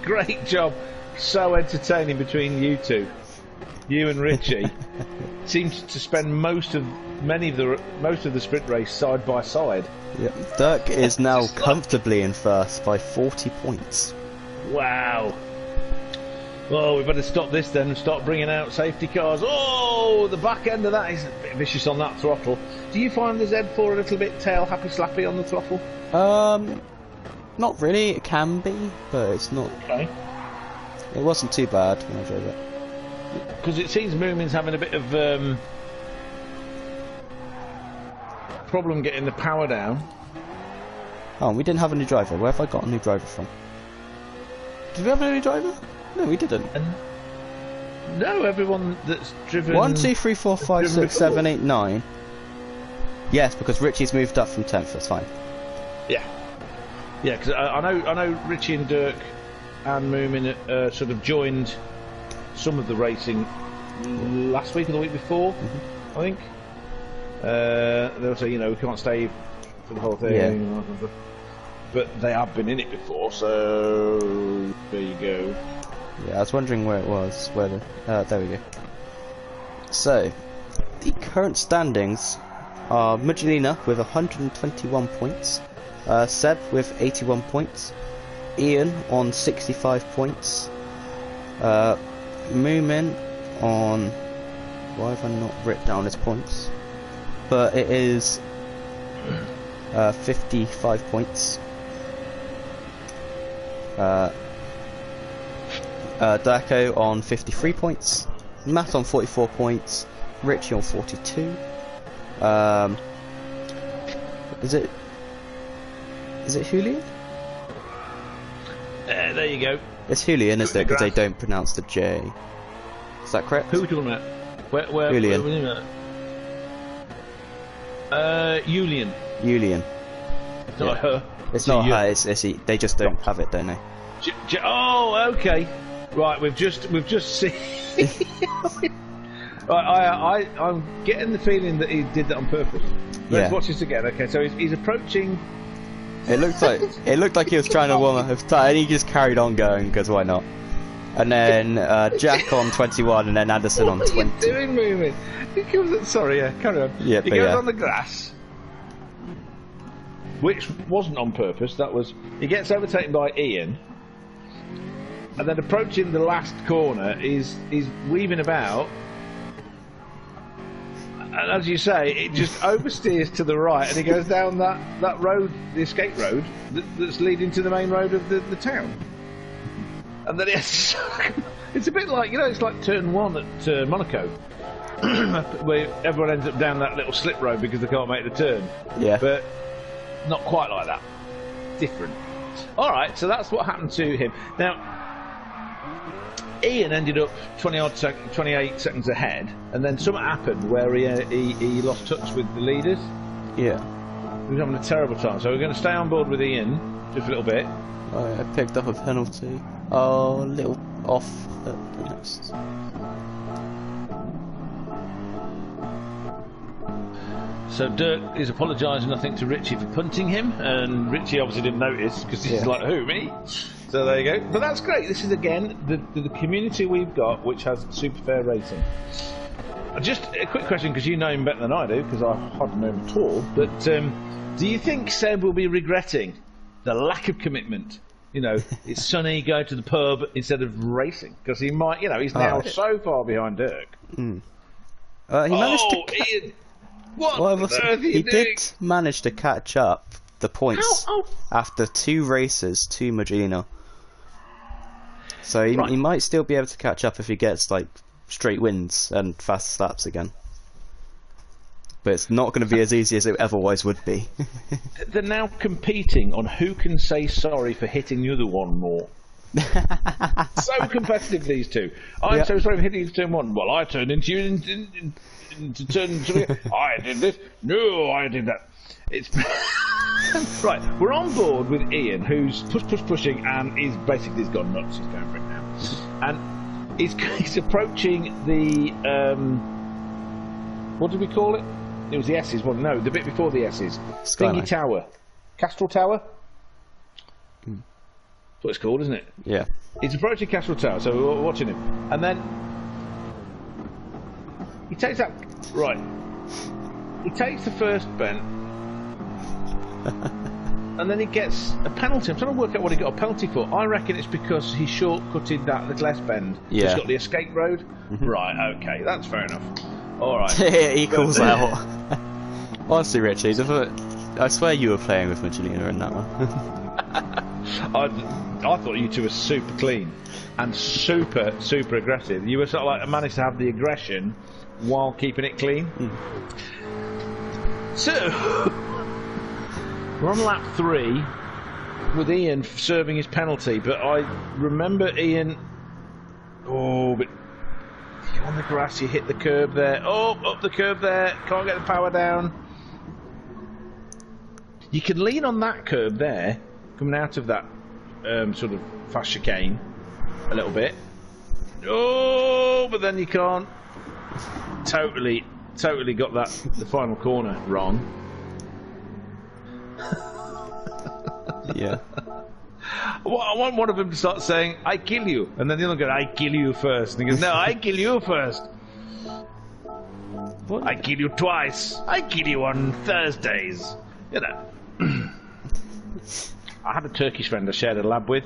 great job. So entertaining between you two, you and Richie. Seems to spend most of the sprint race side by side. Yep. Dirk is now comfortably in first by 40 points. Wow. Well, we better stop this then and start bringing out safety cars. Oh, the back end of that is a bit vicious on that throttle. Do you find the Z4 a little bit tail happy slappy on the throttle? Not really. It can be, but it's not. Okay. It wasn't too bad when I drove it. Because it seems Moomin's having a bit of problem getting the power down. Oh, we didn't have a new driver. Where have I got a new driver from? Did we have a new driver? No, we didn't. No, everyone that's driven. 1, 2, 3, 4, 5, 6, 7, 8, 9. Yes, because Richie's moved up from 10th. That's fine. Yeah, because I know Richie and Dirk and Moomin sort of joined some of the racing last week or the week before, I think. They'll say, we can't stay for the whole thing. Yeah. But they have been in it before, so there you go. Yeah, I was wondering where it was. There we go. So, the current standings are Mujolina with 121 points, Seb with 81 points, Ian on 65 points, Moomin on... Why have I not written down his points? But it is 55 points. Daco on 53 points, Matt on 44 points, Richie on 42. Is it Julian? There you go. It's Julian, isn't it? Because they don't pronounce the J. Is that correct? Who are we talking about? Where Julian. Julian. Julian. It's not her. It's not her. It's he. They just don't have it, don't they? Oh, okay. Right, we've just seen. I'm getting the feeling that he did that on purpose. Let's watch this again. Okay, so he's approaching. It looked like he was trying to warm up, and he just carried on going because why not? And then Jack on 21, and then Anderson on 20. What are you doing, Moomin? He comes. Sorry, carry on. Yeah, he goes on the grass, which wasn't on purpose. That was. He gets overtaken by Ian. And then approaching the last corner, he's weaving about, And as you say, it just oversteers to the right, and he goes down that road, the escape road, that's leading to the main road of the town. And then it's a bit like, you know, it's like turn 1 at Monaco, where everyone ends up down that little slip road because they can't make the turn. Yeah. But not quite like that. Different. All right, so that's what happened to him. Now, Ian ended up 28 seconds ahead, and then something happened where he lost touch with the leaders. Yeah. He was having a terrible time, so we're going to stay on board with Ian just a little bit. I picked up a penalty. Oh, a little off at the next. So Dirk is apologising, I think, to Richie for punting him, and Richie obviously didn't notice because he's like, who, me? So there you go. But that's great. This is, again, the community we've got, which has super fair racing. Just a quick question, because you know him better than I do, because I hardly know him at all. But do you think Seb will be regretting the lack of commitment? You know, it's sunny, go to the pub instead of racing, because he might, you know, he's now so far behind Dirk. He managed to. Ian, what on earth are you he doing? did manage to catch up the points after 2 races to Magina. So he might still be able to catch up if he gets like straight wins and fast laps again. But it's not going to be as easy as it otherwise would be. They're now competing on who can say sorry for hitting the other one more. So competitive, these two. I'm so sorry for hitting you in turn 1. Well, I turned into you into turn 3. I did this. No, I did that. It's right. We're on board with Ian, who's pushing, and he's gone nuts. He's going for it now, and he's approaching the what did we call it? It was the S's. Well, no, the bit before the S's. Thingy Tower, Castrol Tower. That's what it's called, isn't it? Yeah. He's approaching Castrol Tower, so we're watching him, and then he takes that right. He takes the first bend. And then he gets a penalty. I'm trying to work out what he got a penalty for. I reckon it's because he shortcutted that little S-bend. Yeah. He's got the escape road. Right, okay, that's fair enough. Alright. He calls out. Honestly, Richie, I swear you were playing with Magina in that one. I thought you two were super clean and super aggressive. You were sort of like managed to have the aggression while keeping it clean. So we're on lap 3 with Ian serving his penalty, but I remember Ian. Oh, but you're on the grass, you hit the curb there. Oh, up the curb there, can't get the power down. You can lean on that curb there, coming out of that sort of fast chicane a little bit. Oh, but then you can't. Totally got the final corner wrong. Yeah. Well, I want one of them to start saying, I kill you. And then the other goes, I kill you first. And he goes, no, I kill you first. What? I kill you twice. I kill you on Thursdays. You know. I had a Turkish friend I shared a lab with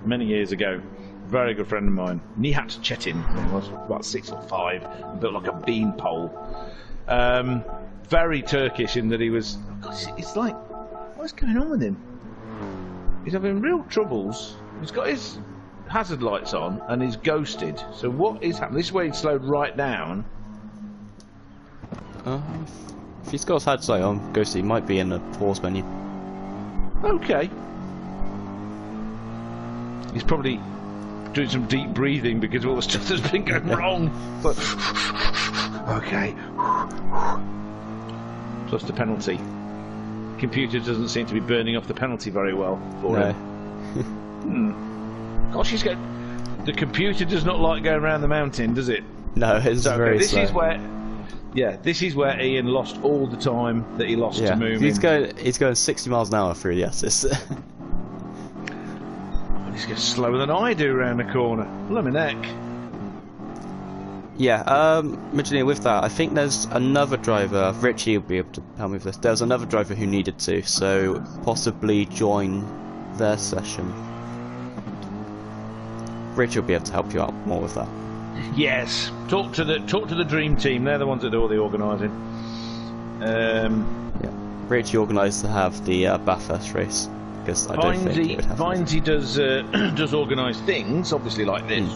many years ago. Very good friend of mine. Nihat Chetin. He was about 6'5", built like a beanpole. Very Turkish in that he was. It's like, what's going on with him? He's having real troubles. He's got his hazard lights on and he's ghosted. So what is happening? This is where he slowed right down. If he's got his hazard light on, ghosted, he might be in the pause menu. Okay. He's probably doing some deep breathing because of all the stuff that's been going wrong. But okay. Plus the penalty. Computer doesn't seem to be burning off the penalty very well for him. Gosh, he's got. The computer does not like going around the mountain, does it? No, it's very this slow. is where. Yeah, this is where Ian lost all the time that he lost to Moomin. He's going 60 miles an hour through the S's. He's going slower than I do around the corner. Blimey neck. Yeah, Magina, with that, I think there's another driver, Richie will be able to help me with this, there's another driver who needed to, so possibly join their session. Richie will be able to help you out more with that. Yes, talk to the dream team. They're the ones that do all the organising. Yeah, Richie organised to have the Bathurst race because I don't think it would have. Vinesy does organise things, obviously like this,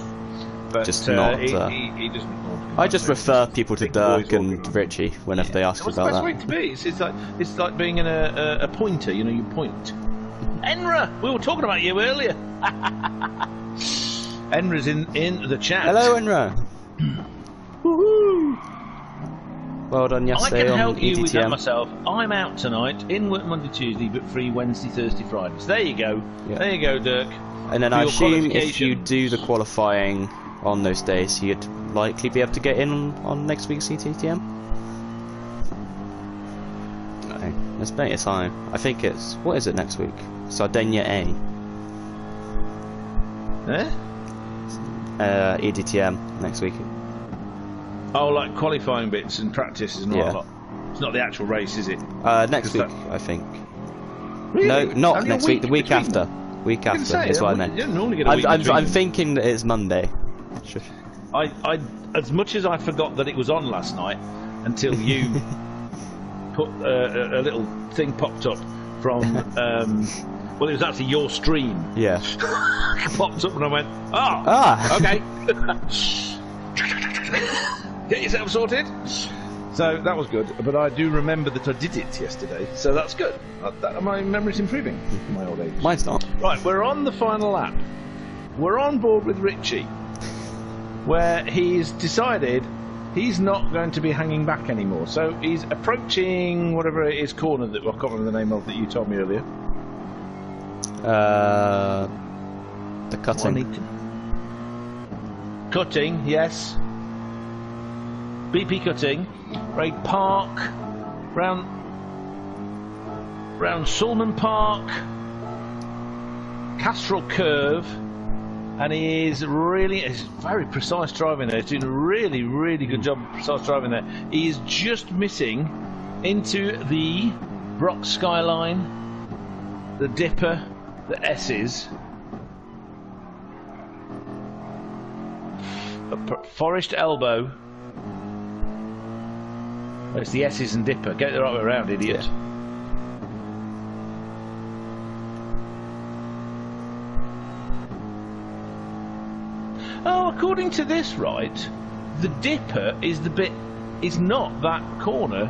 but just not. He doesn't. I just refer people to Dirk and Richie whenever they ask about that. What's the best way to be? It's like being a pointer. You know, you point. Enra, we were talking about you earlier. Enra's in the chat. Hello, Enra. Woohoo! Well done yesterday on I can help you EDTM. with that myself. I'm out tonight, in work Monday, Tuesday, but free Wednesday, Thursday, Friday. So there you go. Yeah. There you go, Dirk. And then I assume if you do the qualifying on those days, you'd likely be able to get in on next week's EDTM. No, there's plenty of time. I think it's... What is it next week? Sardinia A. EDTM next week. Oh, like qualifying bits and practices and all that. It's not the actual race, is it? Next week, I think. Really? No, not next week. The week after. Week after is what I meant. I'm thinking that it's Monday. I as much as I forgot that it was on last night until you put a little thing popped up from. Well, it was actually your stream. Yeah. It popped up and I went, okay. Get yourself sorted. So that was good, but I do remember that I did it yesterday, so that's good. My memory's improving in my old age. Mine's not. Right, we're on the final lap. We're on board with Richie, where he's decided he's not going to be hanging back anymore. So he's approaching whatever it is corner that I can't remember the name of that you told me earlier. The cutting. Cutting, yes. BP cutting. Right, park round Sulman Park, Castrol Curve, and he is really, it's very precise driving there. He's doing a really, really good job of precise driving there. He is just missing into the Brock Skyline, the Dipper, the S's, Forest Elbow. It's the S's and Dipper. Get the right way around, idiot. Yeah. Oh, according to this, right, the Dipper is the bit, is not that corner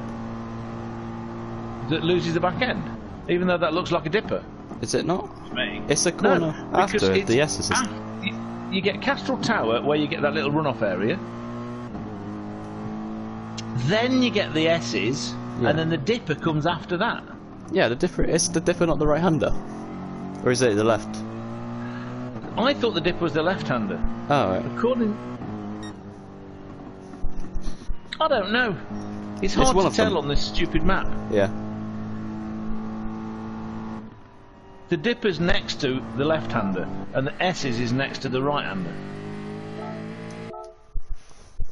that loses the back end, even though that looks like a Dipper. Is it not? It's a corner after the S's. You get Castrol Tower, where you get that little runoff area. Then you get the S's, and then the Dipper comes after that. Yeah, the Dipper. Is the Dipper not the right-hander, or is it the left? I thought the Dipper was the left-hander. Oh, right. According, I don't know. It's hard to tell on this stupid map. Yeah. The Dipper's next to the left-hander, and the S's is next to the right-hander.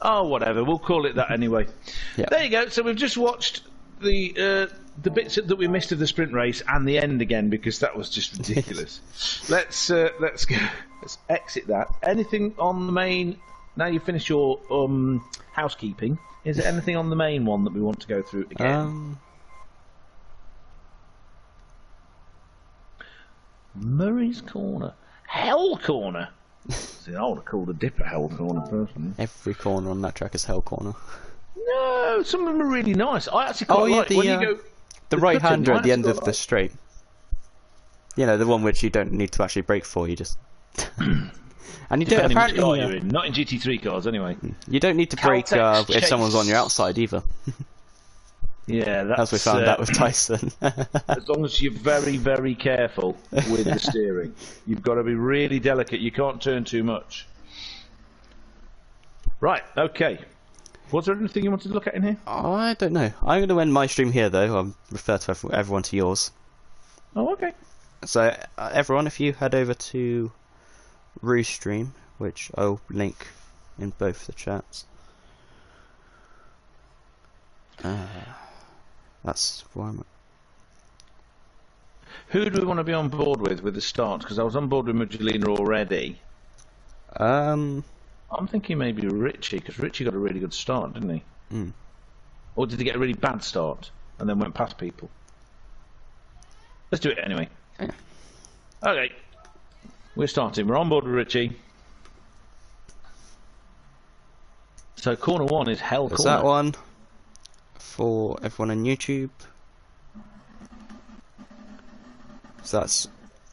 Oh, whatever. We'll call it that anyway. Yeah. There you go. So we've just watched the bits that we missed of the sprint race and the end again because that was just ridiculous. Let's go. Let's exit that. Anything on the main? Now you finish your housekeeping. Is there anything on the main one that we want to go through again? Murray's Corner, Hell Corner. See, I would have called a Dipper Hell Corner personally. Every corner on that track is Hell Corner. No, some of them are really nice. I actually quite like when you go the right-hander at the end of the straight. You know, the one which you don't need to actually brake for. You just and you don't apparently you're in. Not in GT3 cars anyway. You don't need to brake if someone's on your outside either. Yeah, that's... As we found out with Tyson. As long as you're very, very careful with the steering. You've got to be really delicate. You can't turn too much. Right, okay. Was there anything you wanted to look at in here? I don't know. I'm going to end my stream here, though. I'll refer to everyone to yours. Oh, okay. So, everyone, if you head over to Rue's stream, which I'll link in both the chats. That's where I'm at. Who do we want to be on board with the start? Because I was on board with Magdalena already. I'm thinking maybe Richie, because Richie got a really good start, didn't he? Mm. Or did he get a really bad start and then went past people? Let's do it anyway. Yeah. Okay. We're starting. We're on board with Richie. So, corner 1 is Hell Corner. There's that one for everyone on YouTube. So that's,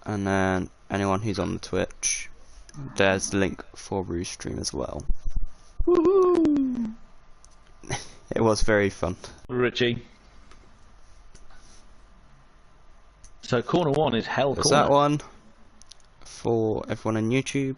and then anyone who's on the Twitch. There's the link for Roost Stream as well. Woohoo! It was very fun. Richie. So corner 1 is Hell There's Corner. that one for everyone on YouTube.